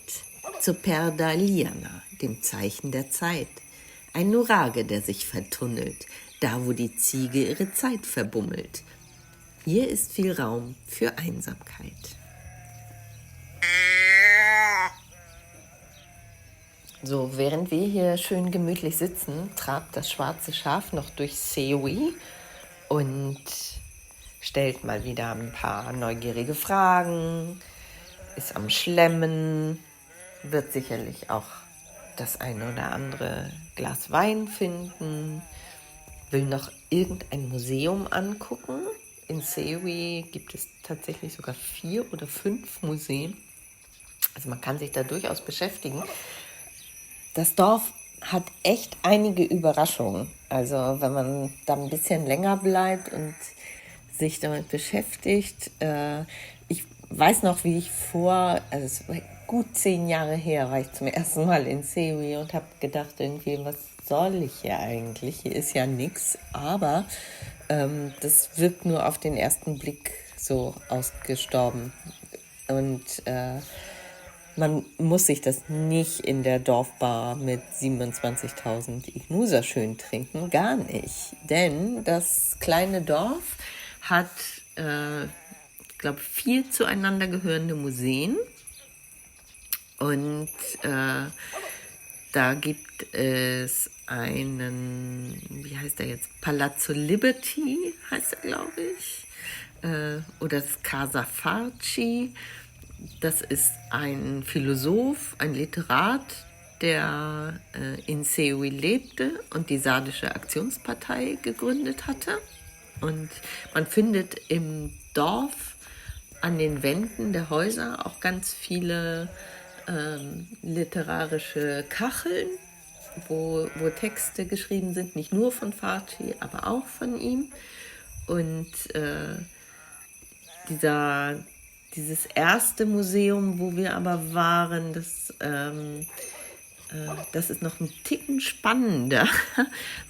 [SPEAKER 1] zur Perda Eliana, dem Zeichen der Zeit. Ein Nurage, der sich vertunnelt, da wo die Ziege ihre Zeit verbummelt. Hier ist viel Raum für Einsamkeit. So, während wir hier schön gemütlich sitzen, trabt das Schwarze Schaf noch durch Sewi und stellt mal wieder ein paar neugierige Fragen, ist am Schlemmen, wird sicherlich auch das eine oder andere Glas Wein finden, will noch irgendein Museum angucken. In Sewi gibt es tatsächlich sogar 4 oder 5 Museen. Also man kann sich da durchaus beschäftigen. Das Dorf hat echt einige Überraschungen. Also wenn man da ein bisschen länger bleibt und sich damit beschäftigt. Ich weiß noch, wie ich also es war gut 10 Jahre her, war ich zum ersten Mal in Sewi und habe gedacht, irgendwie, was soll ich hier eigentlich? Hier ist ja nichts, aber das wirkt nur auf den ersten Blick so ausgestorben. Und man muss sich das nicht in der Dorfbar mit 27.000 Ignuser schön trinken, gar nicht. Denn das kleine Dorf hat, ich glaube, 4 zueinander gehörende Museen. Und da gibt es einen, wie heißt der jetzt? Palazzo Liberty heißt er, glaube ich. Oder das Casa Farci. Das ist ein Philosoph, ein Literat, der in Sewi lebte und die Sardische Aktionspartei gegründet hatte. Und man findet im Dorf an den Wänden der Häuser auch ganz viele literarische Kacheln, wo Texte geschrieben sind, nicht nur von Farci, aber auch von ihm. Und dieses erste Museum, wo wir aber waren, das ist noch ein Ticken spannender,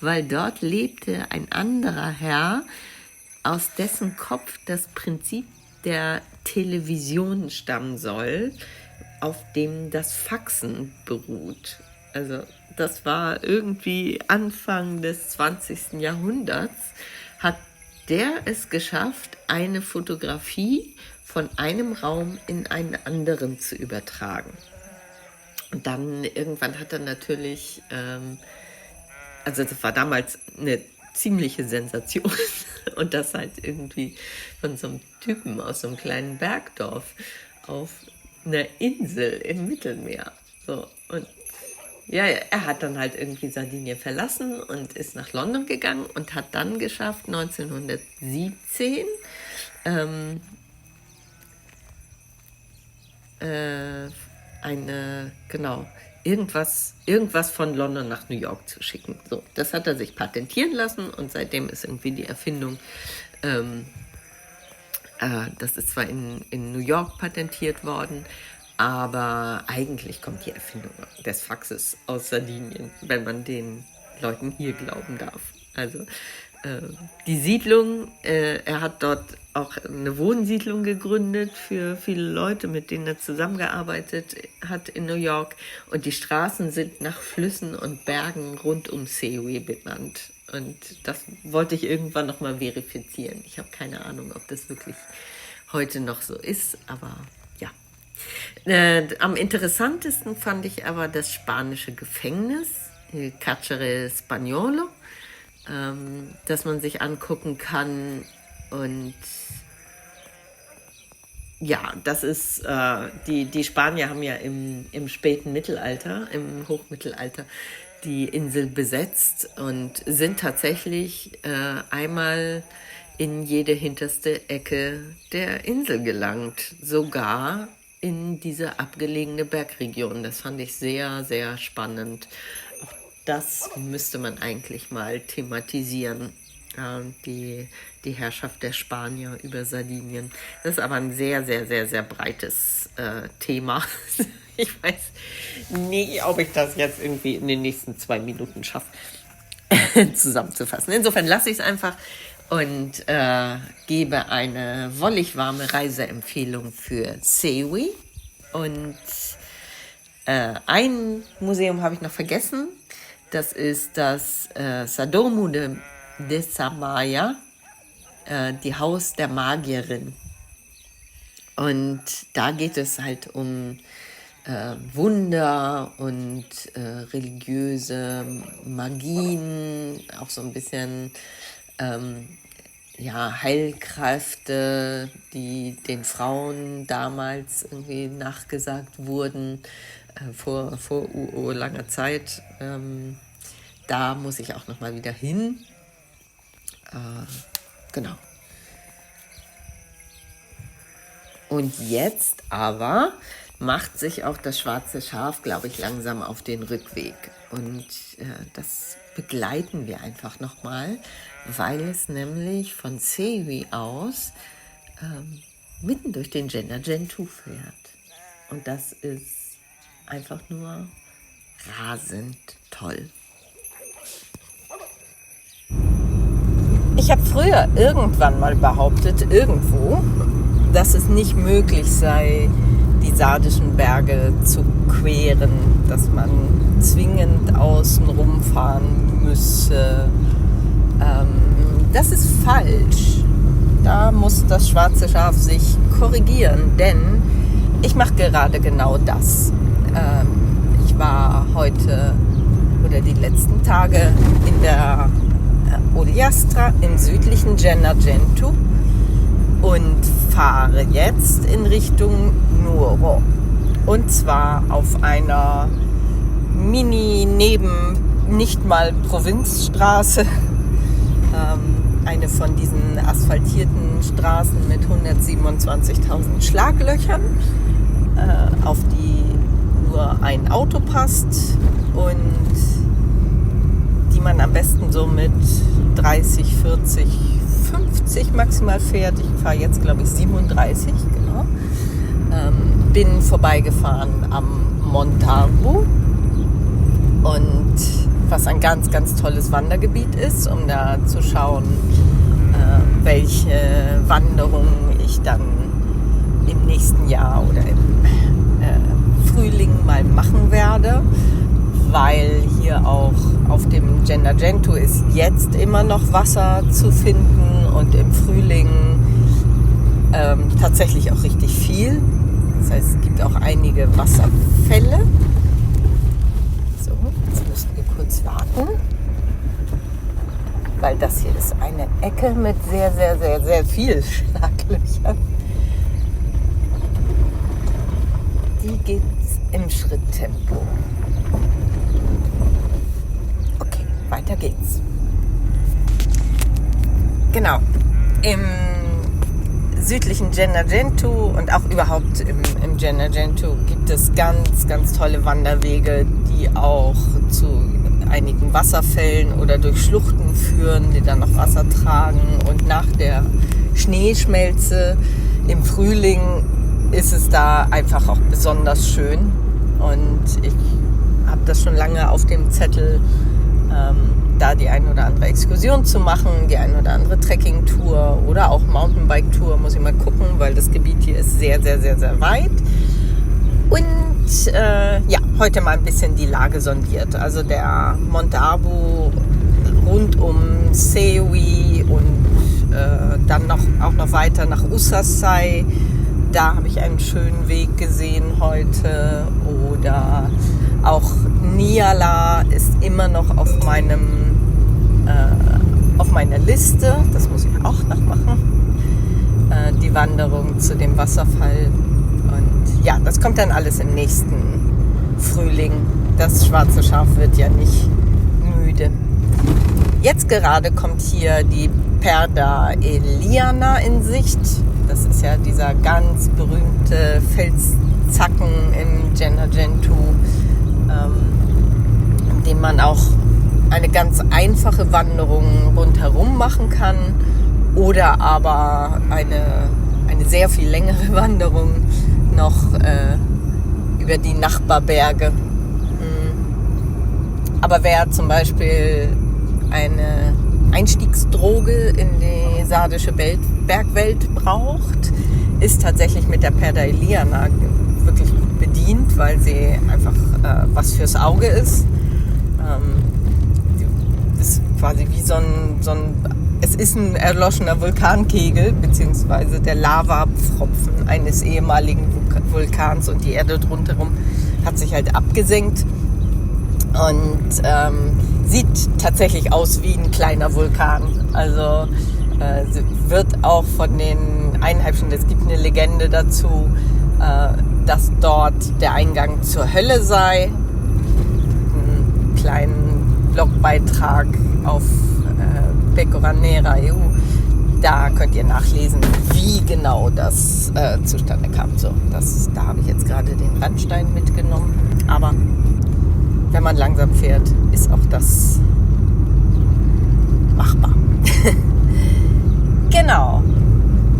[SPEAKER 1] weil dort lebte ein anderer Herr, aus dessen Kopf das Prinzip der Television stammen soll, auf dem das Faxen beruht. Also das war irgendwie Anfang des 20. Jahrhunderts, hat der es geschafft, eine Fotografie von einem Raum in einen anderen zu übertragen. Und dann irgendwann hat er natürlich, also das war damals eine ziemliche Sensation und das halt irgendwie von so einem Typen aus so einem kleinen Bergdorf auf einer Insel im Mittelmeer. So, und ja, er hat dann halt irgendwie Sardinien verlassen und ist nach London gegangen und hat dann geschafft, 1917 irgendwas von London nach New York zu schicken. So, das hat er sich patentieren lassen und seitdem ist irgendwie die Erfindung, das ist zwar in New York patentiert worden, aber eigentlich kommt die Erfindung des Faxes aus Sardinien, wenn man den Leuten hier glauben darf. Also die Siedlung, er hat dort auch eine Wohnsiedlung gegründet für viele Leute, mit denen er zusammengearbeitet hat in New York. Und die Straßen sind nach Flüssen und Bergen rund um Sewi benannt. Und das wollte ich irgendwann nochmal verifizieren. Ich habe keine Ahnung, ob das wirklich heute noch so ist, aber ja. Am interessantesten fand ich aber das spanische Gefängnis, Carcere Spagnolo, das man sich angucken kann. Und ja, das ist, die Spanier haben ja im späten Mittelalter, im Hochmittelalter, die Insel besetzt und sind tatsächlich einmal in jede hinterste Ecke der Insel gelangt, sogar in diese abgelegene Bergregion. Das fand ich sehr, sehr spannend. Auch das müsste man eigentlich mal thematisieren, die Herrschaft der Spanier über Sardinien. Das ist aber ein sehr, sehr, sehr, sehr breites Thema. Ich weiß nicht, ob ich das jetzt irgendwie in den nächsten 2 Minuten schaffe, zusammenzufassen. Insofern lasse ich es einfach und gebe eine wollig warme Reiseempfehlung für Sewi. Und ein Museum habe ich noch vergessen. Das ist das Sadomu de Samaya, die Haus der Magierin. Und da geht es halt um Wunder und religiöse Magien, auch so ein bisschen Heilkräfte, die den Frauen damals irgendwie nachgesagt wurden, vor langer Zeit. Da muss ich auch nochmal wieder hin. Genau. Und jetzt aber macht sich auch das schwarze Schaf, glaube ich, langsam auf den Rückweg. Und das begleiten wir einfach nochmal, weil es nämlich von Sewi aus mitten durch den Gender Gentoo fährt. Und das ist einfach nur rasend toll. Ich habe früher irgendwann mal behauptet, irgendwo, dass es nicht möglich sei, die Sardischen Berge zu queren, dass man zwingend außen rumfahren müsse. Das ist falsch. Da muss das schwarze Schaf sich korrigieren, denn ich mache gerade genau das. Ich war heute oder die letzten Tage in der Ogliastra im südlichen Gender Gentoo und fahre jetzt in Richtung Nuoro. Und zwar auf einer nicht mal Provinzstraße, eine von diesen asphaltierten Straßen mit 127.000 Schlaglöchern, auf die nur ein Auto passt und die man am besten so mit 30, 40, 50 maximal fährt. Ich fahre jetzt, glaube ich, 37, genau. Bin vorbeigefahren am Montalvo und was ein ganz, ganz tolles Wandergebiet ist, um da zu schauen, welche Wanderungen ich dann im nächsten Jahr oder im Frühling mal machen werde, weil hier auch auf dem Gender Gentoo ist jetzt immer noch Wasser zu finden und im Frühling tatsächlich auch richtig viel. Das heißt, es gibt auch einige Wasserfälle. So, jetzt müssen wir kurz warten, weil das hier ist eine Ecke mit sehr, sehr, sehr, sehr viel Schlaglöchern. Die geht's im Schritttempo. Okay, weiter geht's. Genau, im südlichen Gender Gentoo und auch überhaupt im Gender Gentoo gibt es ganz, ganz tolle Wanderwege, die auch zu einigen Wasserfällen oder durch Schluchten führen, die dann noch Wasser tragen. Und nach der Schneeschmelze im Frühling ist es da einfach auch besonders schön. Und ich habe das schon lange auf dem Zettel, da die ein oder andere Exkursion zu machen, die ein oder andere Trekking-Tour oder auch Mountainbike-Tour, muss ich mal gucken, weil das Gebiet hier ist sehr, sehr, sehr, sehr weit. Und heute mal ein bisschen die Lage sondiert. Also der Montalvo rund um Sewi und dann auch noch weiter nach Usassai. Da habe ich einen schönen Weg gesehen heute. Oder auch Niala ist immer noch auf meiner Liste. Das muss ich auch noch machen. Die Wanderung zu dem Wasserfall. Und ja, das kommt dann alles im nächsten Frühling. Das schwarze Schaf wird ja nicht müde. Jetzt gerade kommt hier die Perda Eliana in Sicht. Das ist ja dieser ganz berühmte Felszacken im Gender Gentoo, in dem man auch eine ganz einfache Wanderung rundherum machen kann oder aber eine sehr viel längere Wanderung noch über die Nachbarberge. Aber wer zum Beispiel eine Einstiegsdroge in die sardische Bergwelt braucht, ist tatsächlich mit der Perda Eliana wirklich gut bedient, weil sie einfach was fürs Auge ist. Ist quasi wie es ist ein erloschener Vulkankegel, beziehungsweise der Lavapfropfen eines ehemaligen Vulkans und die Erde drumherum hat sich halt abgesenkt und sieht tatsächlich aus wie ein kleiner Vulkan. Also Wird auch von den Einheimischen, es gibt eine Legende dazu, dass dort der Eingang zur Hölle sei. Einen kleinen Blogbeitrag auf Pecoranera.eu. Da könnt ihr nachlesen, wie genau das zustande kam. So, da habe ich jetzt gerade den Randstein mitgenommen. Aber wenn man langsam fährt, ist auch das machbar. Genau.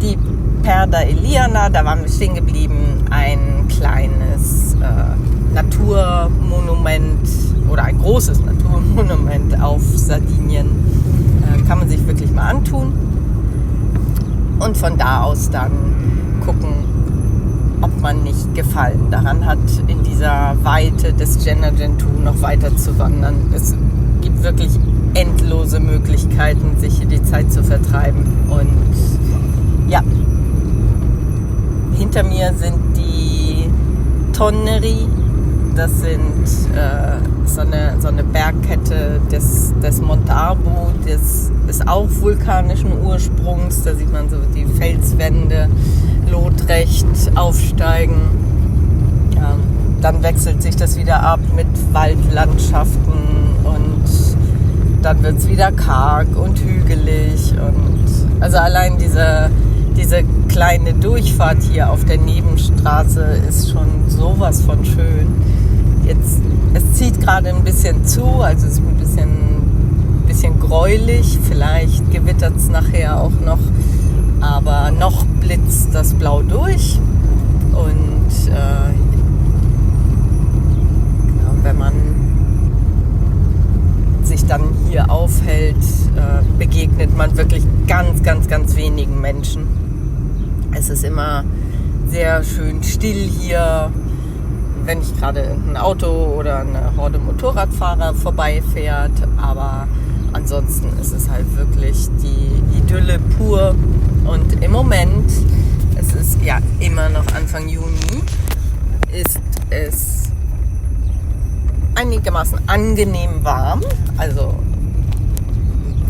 [SPEAKER 1] Die Perda Eliana, da waren wir stehen geblieben. Ein kleines Naturmonument oder ein großes Naturmonument auf Sardinien. Kann man sich wirklich mal antun. Und von da aus dann gucken, ob man nicht Gefallen daran hat, in dieser Weite des Gennargentu noch weiter zu wandern. Es gibt wirklich endlose Möglichkeiten, sich hier die Zeit zu vertreiben. Und ja, hinter mir sind die Tonnerie. Das sind so eine Bergkette des Montarbo, das ist auch vulkanischen Ursprungs. Da sieht man so die Felswände lotrecht aufsteigen. Dann wechselt sich das wieder ab mit Waldlandschaften und dann wird es wieder karg und hügelig. Und also allein diese kleine Durchfahrt hier auf der Nebenstraße ist schon sowas von schön. Es zieht gerade ein bisschen zu, also es ist ein bisschen gräulich, vielleicht gewittert es nachher auch noch, aber noch blitzt das Blau durch und wenn man sich dann hier aufhält, begegnet man wirklich ganz, ganz, ganz wenigen Menschen. Es ist immer sehr schön still hier, wenn nicht gerade ein Auto oder eine Horde Motorradfahrer vorbeifährt, aber ansonsten ist es halt wirklich die Idylle pur. Und im Moment, es ist ja immer noch Anfang Juni, ist es einigermaßen angenehm warm, also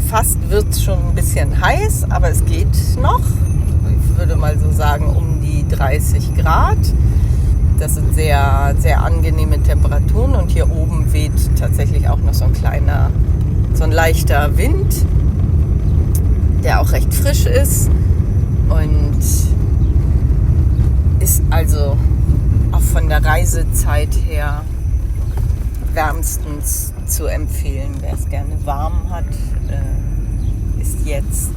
[SPEAKER 1] fast wird es schon ein bisschen heiß, aber es geht noch. Ich würde mal so sagen um die 30 Grad. Das sind sehr, sehr angenehme Temperaturen und hier oben weht tatsächlich auch noch so ein leichter Wind, der auch recht frisch ist und ist also auch von der Reisezeit her wärmstens zu empfehlen. Wer es gerne warm hat, ist jetzt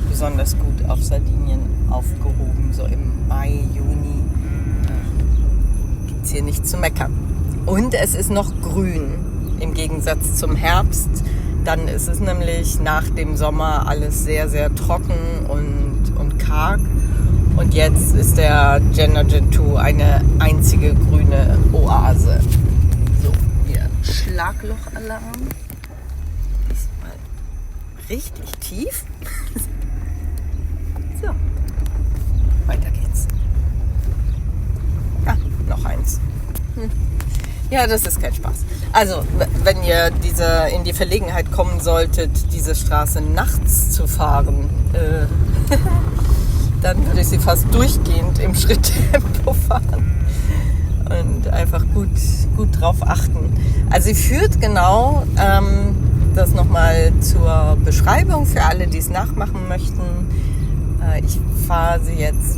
[SPEAKER 1] besonders gut auf Sardinien aufgehoben, so im Mai, Juni. Hier nicht zu meckern. Und es ist noch grün im Gegensatz zum Herbst. Dann ist es nämlich nach dem Sommer alles sehr, sehr trocken und karg. Und jetzt ist der Gennargentu eine einzige grüne Oase. So, hier Schlaglochalarm. Diesmal richtig tief. So, weiter geht's. Noch eins. Ja, das ist kein Spaß. Also, wenn ihr in die Verlegenheit kommen solltet, diese Straße nachts zu fahren, dann würde ich sie fast durchgehend im Schritttempo fahren und einfach gut drauf achten. Also sie führt genau, das nochmal zur Beschreibung für alle, die es nachmachen möchten. Ich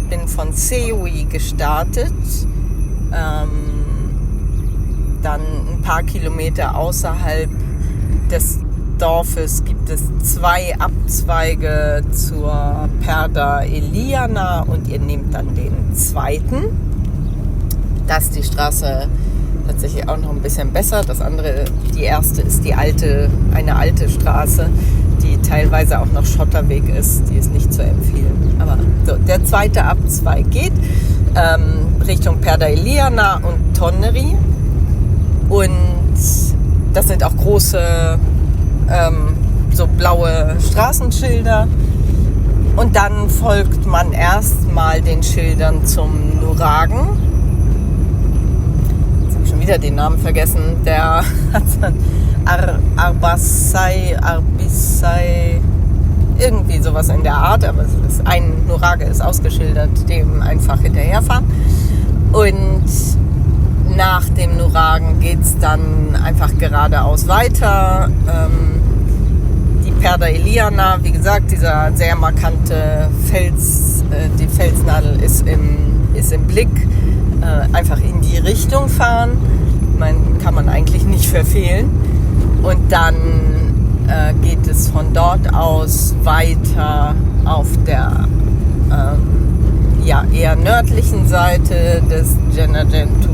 [SPEAKER 1] bin von Seui gestartet. Dann ein paar Kilometer außerhalb des Dorfes gibt es 2 Abzweige zur Perda Eliana und ihr nehmt dann den zweiten. Da ist die Straße tatsächlich auch noch ein bisschen besser. Die erste ist eine alte Straße, die teilweise auch noch Schotterweg ist. Die ist nicht zu empfehlen. Aber so, der zweite Abzweig geht Richtung Perda Eliana und Tonnerie. Und das sind auch große, so blaue Straßenschilder. Und dann folgt man erstmal den Schildern zum Nuragen. Jetzt habe ich schon wieder den Namen vergessen. Der hat Arbissai, irgendwie sowas in der Art, aber ein Nuraghe ist ausgeschildert, dem einfach hinterherfahren. Und nach dem Nuraghen geht es dann einfach geradeaus weiter. Die Perda Eliana, wie gesagt, dieser sehr markante Fels, die Felsnadel ist im Blick. Einfach in die Richtung fahren, kann man eigentlich nicht verfehlen. Und dann geht es von dort aus weiter auf der eher nördlichen Seite des Gennargentu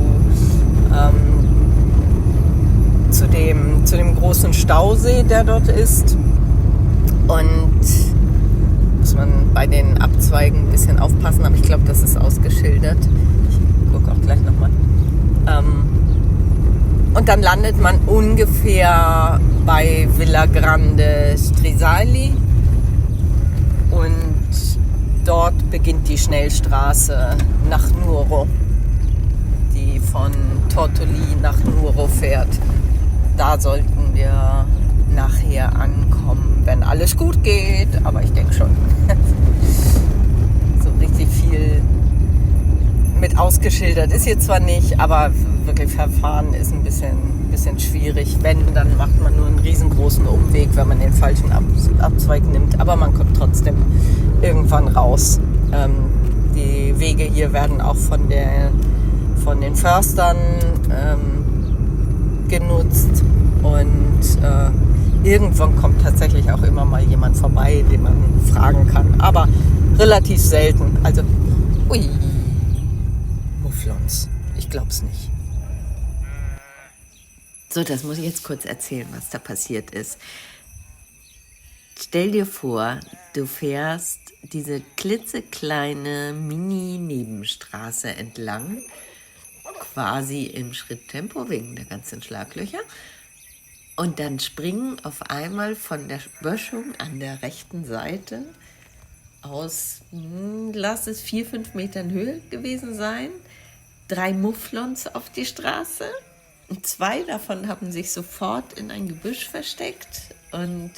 [SPEAKER 1] zu dem großen Stausee, der dort ist. Und muss man bei den Abzweigen ein bisschen aufpassen, aber ich glaube, das ist ausgeschildert. Ich gucke auch gleich nochmal. Und dann landet man ungefähr bei Villa Grande Strisali und dort beginnt die Schnellstraße nach Nuoro, die von Tortoli nach Nuoro fährt. Da sollten wir nachher ankommen, wenn alles gut geht, aber ich denke schon. So richtig viel mit ausgeschildert ist jetzt zwar nicht, aber wirklich verfahren ist ein bisschen schwierig. Wenn, dann macht man nur einen riesengroßen Umweg, wenn man den falschen Abzweig nimmt, aber man kommt trotzdem irgendwann raus. Die Wege hier werden auch von den Förstern genutzt und irgendwann kommt tatsächlich auch immer mal jemand vorbei, den man fragen kann, aber relativ selten. Also, ui, Mufflons, ich glaub's nicht. So, das muss ich jetzt kurz erzählen, was da passiert ist. Stell dir vor, du fährst diese klitzekleine Mini-Nebenstraße entlang, quasi im Schritttempo wegen der ganzen Schlaglöcher. Und dann springen auf einmal von der Böschung an der rechten Seite aus, lass es 4-5 Metern Höhe gewesen sein, 3 Mufflons auf die Straße. Und 2 davon haben sich sofort in ein Gebüsch versteckt und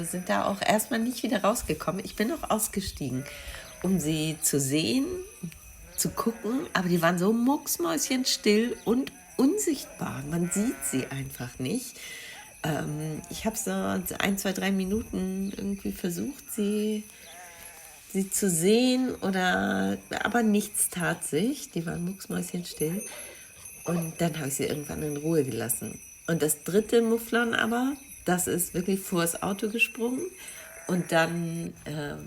[SPEAKER 1] sind da auch erstmal nicht wieder rausgekommen. Ich bin auch ausgestiegen, um sie zu sehen, zu gucken, aber die waren so mucksmäuschenstill und unsichtbar. Man sieht sie einfach nicht. Ich habe so 1, 2, 3 Minuten irgendwie versucht, sie zu sehen, aber nichts tat sich. Die waren mucksmäuschenstill. Und dann habe ich sie irgendwann in Ruhe gelassen. Und das 3. Mufflon aber, das ist wirklich vor das Auto gesprungen und dann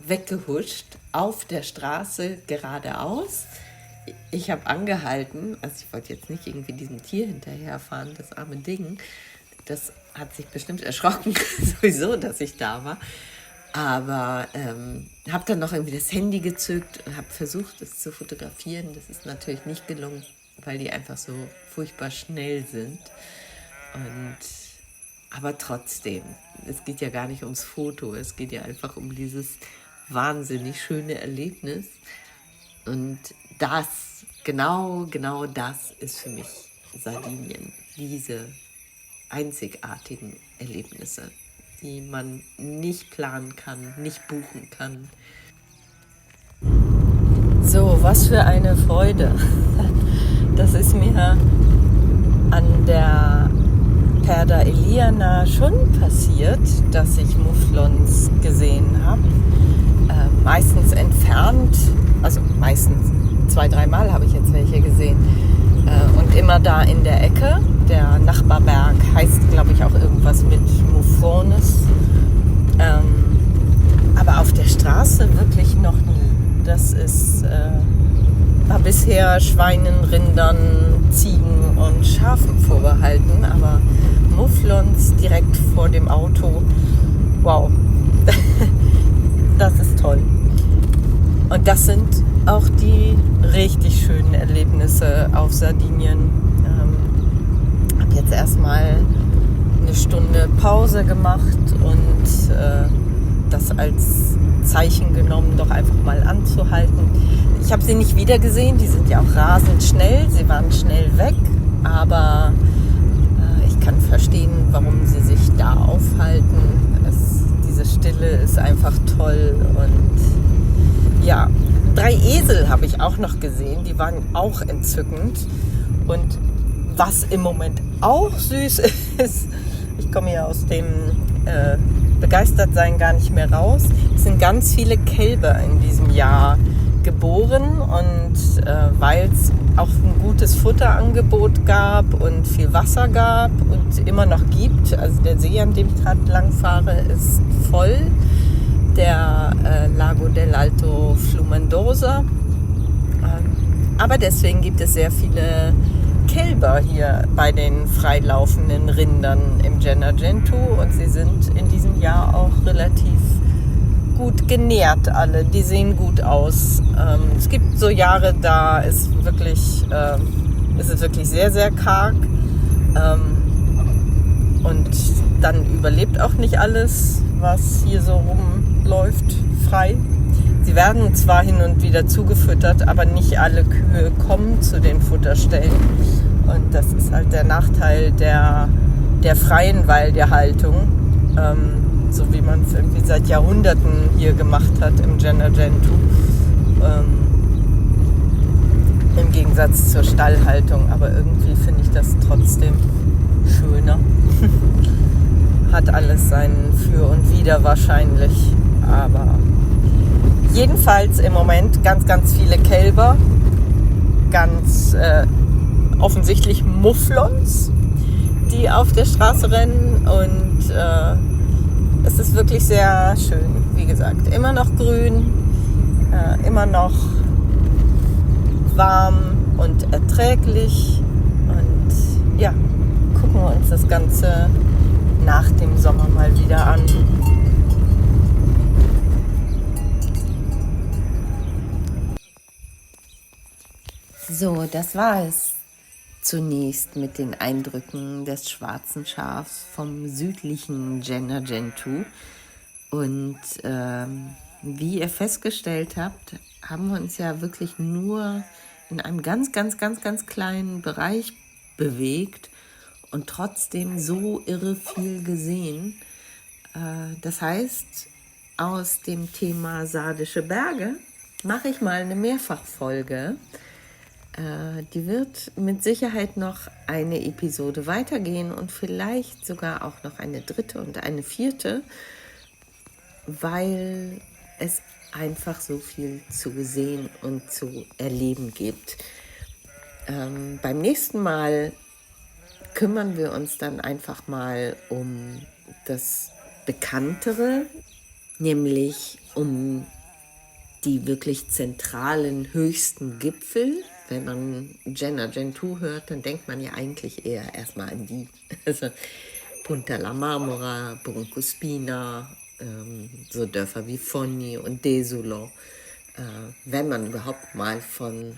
[SPEAKER 1] weggehuscht auf der Straße geradeaus. Ich habe angehalten, also ich wollte jetzt nicht irgendwie diesem Tier hinterherfahren, das arme Ding. Das hat sich bestimmt erschrocken, sowieso, dass ich da war. Aber habe dann noch irgendwie das Handy gezückt und habe versucht, es zu fotografieren. Das ist natürlich nicht gelungen, weil die einfach so furchtbar schnell sind. Aber trotzdem, es geht ja gar nicht ums Foto, es geht ja einfach um dieses wahnsinnig schöne Erlebnis. Und das, genau das ist für mich Sardinien. Diese einzigartigen Erlebnisse, die man nicht planen kann, nicht buchen kann. So, was für eine Freude. Das ist mir an der Perda Eliana schon passiert, dass ich Mufflons gesehen habe. Meistens entfernt, also meistens 2-3 Mal habe ich jetzt welche gesehen. Und immer da in der Ecke. Der Nachbarberg heißt, glaube ich, auch irgendwas mit Mufrones. Aber auf der Straße wirklich noch nie. Das war bisher Schweinen, Rindern, Ziegen und Schafen vorbehalten. Aber Mufflons direkt vor dem Auto, wow, das ist toll. Und das sind auch die richtig schönen Erlebnisse auf Sardinien. Ich habe jetzt erstmal eine Stunde Pause gemacht und das als Zeichen genommen, doch einfach mal anzuhalten. Ich habe sie nicht wieder gesehen, die sind ja auch rasend schnell, sie waren schnell weg, aber ich kann verstehen, warum sie sich da aufhalten. diese Stille ist einfach toll. Und ja, 3 Esel habe ich auch noch gesehen, die waren auch entzückend. Und was im Moment auch süß ist, ich komme ja aus dem Begeistertsein gar nicht mehr raus, es sind ganz viele Kälber in diesem Jahr geboren und weil es auch ein gutes Futterangebot gab und viel Wasser gab und immer noch gibt, also der See, an dem ich gerade lang fahre, ist voll, der Lago dell'Alto Flumendosa, aber deswegen gibt es sehr viele Kälber hier bei den freilaufenden Rindern im Gennargentu und sie sind in diesem Jahr auch relativ gut genährt alle, die sehen gut aus. Es gibt so Jahre, da ist es wirklich sehr, sehr karg und dann überlebt auch nicht alles, was hier so rumläuft, frei. Sie werden zwar hin und wieder zugefüttert, aber nicht alle Kühe kommen zu den Futterstellen. Und das ist halt der Nachteil der freien Weidetierhaltung, so wie man es irgendwie seit Jahrhunderten hier gemacht hat im Gennargentu. Im Gegensatz zur Stallhaltung, aber irgendwie finde ich das trotzdem schöner. Hat alles sein Für und Wider wahrscheinlich, aber jedenfalls im Moment ganz, ganz viele Kälber, ganz offensichtlich Mufflons, die auf der Straße rennen und es ist wirklich sehr schön, wie gesagt, immer noch grün, immer noch warm und erträglich und ja, gucken wir uns das Ganze nach dem Sommer mal wieder an. So, das war es zunächst mit den Eindrücken des schwarzen Schafs vom südlichen Gennargentu. Und wie ihr festgestellt habt, haben wir uns ja wirklich nur in einem ganz, ganz, ganz, ganz kleinen Bereich bewegt und trotzdem so irre viel gesehen. Das heißt, aus dem Thema Sardische Berge mache ich mal eine Mehrfachfolge. Die wird mit Sicherheit noch eine Episode weitergehen und vielleicht sogar auch noch eine 3. und eine 4, weil es einfach so viel zu sehen und zu erleben gibt. Beim nächsten Mal kümmern wir uns dann einfach mal um das Bekanntere, nämlich um die wirklich zentralen höchsten Gipfel. Wenn man Gennargentu hört, dann denkt man ja eigentlich eher erstmal an die. Also Punta la Marmora, Broncospina, so Dörfer wie Fogni und Desulo. Wenn man überhaupt mal von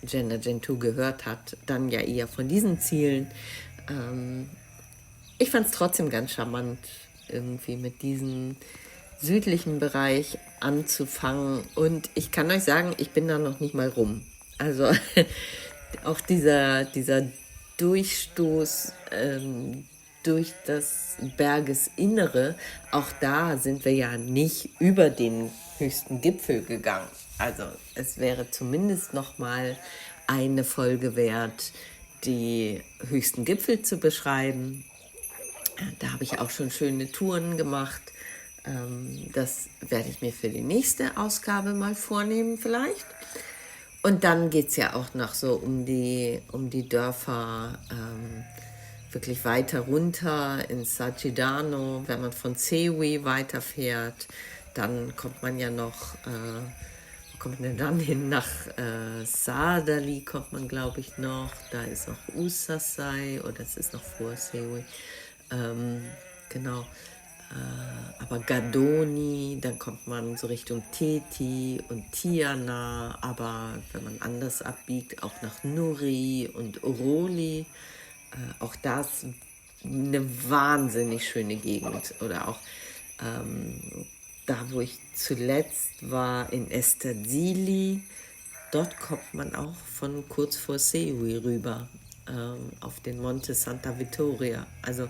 [SPEAKER 1] Gennargentu gehört hat, dann ja eher von diesen Zielen. Ich fand es trotzdem ganz charmant, irgendwie mit diesem südlichen Bereich anzufangen. Und ich kann euch sagen, ich bin da noch nicht mal rum. Also auch dieser Durchstoß durch das Bergesinnere, auch da sind wir ja nicht über den höchsten Gipfel gegangen. Also es wäre zumindest noch mal eine Folge wert, die höchsten Gipfel zu beschreiben. Da habe ich auch schon schöne Touren gemacht. Das werde ich mir für die nächste Ausgabe mal vornehmen vielleicht. Und dann geht es ja auch noch so um die Dörfer wirklich weiter runter in Saggiadano. Wenn man von Sewi weiterfährt, dann kommt man ja noch, wo kommt man denn dann hin? Nach Sardali kommt man, glaube ich, noch. Da ist noch Ussasai oder es ist noch vor Sewi. Genau. Aber Gadoni, dann kommt man so Richtung Teti und Tiana, aber wenn man anders abbiegt, auch nach Nuri und Oroli. Auch das eine wahnsinnig schöne Gegend. Oder auch da, wo ich zuletzt war, in Estazzili, dort kommt man auch von kurz vor Seui rüber, auf den Monte Santa Vittoria. Also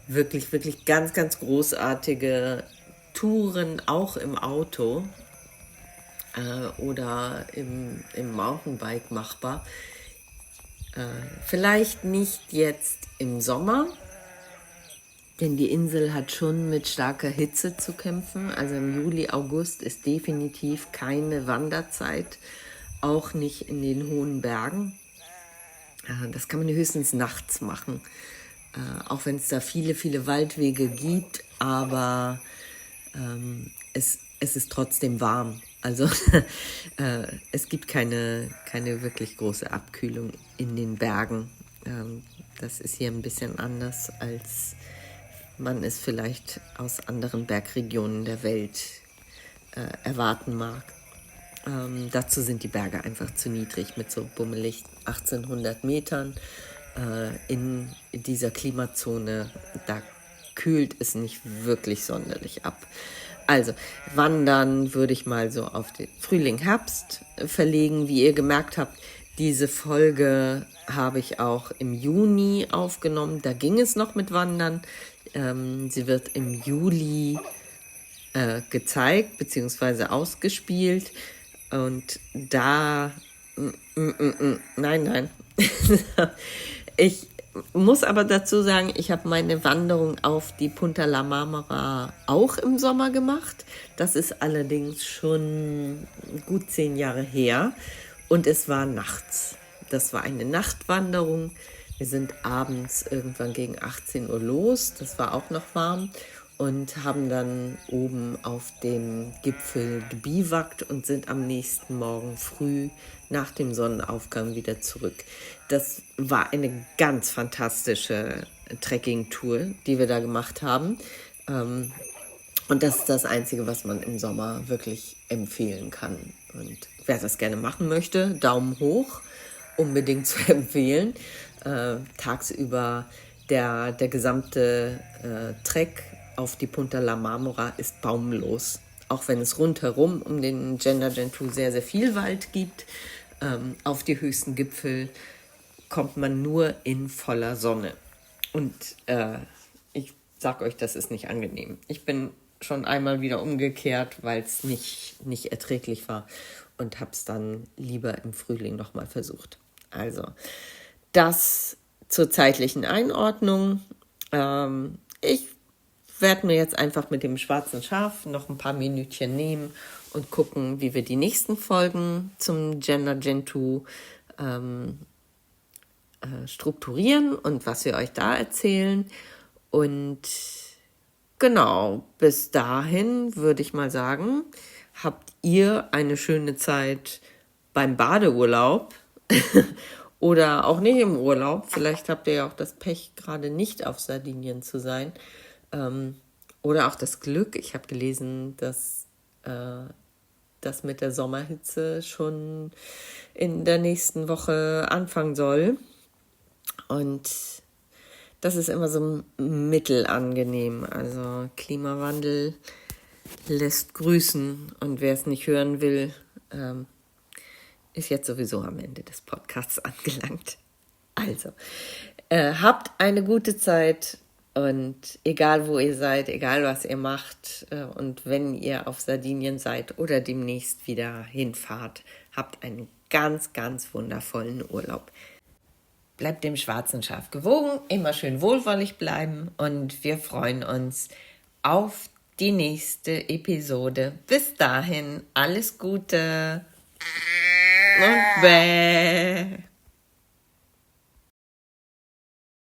[SPEAKER 1] wirklich, wirklich ganz, ganz großartige Touren, auch im Auto oder im Mountainbike machbar. Vielleicht nicht jetzt im Sommer, denn die Insel hat schon mit starker Hitze zu kämpfen. Also im Juli, August ist definitiv keine Wanderzeit, auch nicht in den hohen Bergen. Das kann man höchstens nachts machen, auch wenn es da viele, viele Waldwege gibt, aber es ist trotzdem warm. Also es gibt keine wirklich große Abkühlung in den Bergen. Das ist hier ein bisschen anders, als man es vielleicht aus anderen Bergregionen der Welt erwarten mag. Dazu sind die Berge einfach zu niedrig mit so bummelig 1800 Metern in dieser Klimazone. Da kühlt es nicht wirklich sonderlich ab. Also wandern würde ich mal so auf den Frühling, Herbst verlegen. Wie ihr gemerkt habt, diese Folge habe ich auch im Juni aufgenommen. Da ging es noch mit Wandern. Sie wird im Juli gezeigt bzw. ausgespielt. Und da, nein. Ich muss aber dazu sagen, ich habe meine Wanderung auf die Punta La Marmara auch im Sommer gemacht. Das ist allerdings schon gut 10 Jahre her und es war nachts. Das war eine Nachtwanderung. Wir sind abends irgendwann gegen 18 Uhr los. Das war auch noch warm. Und haben dann oben auf dem Gipfel gebiwakt und sind am nächsten Morgen früh nach dem Sonnenaufgang wieder zurück. Das war eine ganz fantastische Trekking-Tour, die wir da gemacht haben. Und das ist das Einzige, was man im Sommer wirklich empfehlen kann. Und wer das gerne machen möchte, Daumen hoch, unbedingt zu empfehlen. Tagsüber der gesamte Trek auf die Punta La Marmora ist baumlos. Auch wenn es rundherum um den Genda Gentoo sehr, sehr viel Wald gibt. Auf die höchsten Gipfel kommt man nur in voller Sonne. Und ich sag euch, das ist nicht angenehm. Ich bin schon einmal wieder umgekehrt, weil es nicht erträglich war und habe es dann lieber im Frühling nochmal versucht. Also das zur zeitlichen Einordnung. Ich werde mir jetzt einfach mit dem schwarzen Schaf noch ein paar Minütchen nehmen und gucken, wie wir die nächsten Folgen zum Genda Gentoo strukturieren und was wir euch da erzählen. Und genau, bis dahin würde ich mal sagen, habt ihr eine schöne Zeit beim Badeurlaub oder auch nicht im Urlaub. Vielleicht habt ihr ja auch das Pech, gerade nicht auf Sardinien zu sein. Oder auch das Glück. Ich habe gelesen, dass das mit der Sommerhitze schon in der nächsten Woche anfangen soll. Und das ist immer so mittelangenehm. Also Klimawandel lässt grüßen. Und wer es nicht hören will, ist jetzt sowieso am Ende des Podcasts angelangt. Also, habt eine gute Zeit. Und egal, wo ihr seid, egal, was ihr macht und wenn ihr auf Sardinien seid oder demnächst wieder hinfahrt, habt einen ganz, ganz wundervollen Urlaub. Bleibt dem schwarzen Schaf gewogen, immer schön wohlwollig bleiben und wir freuen uns auf die nächste Episode. Bis dahin, alles Gute und bäh.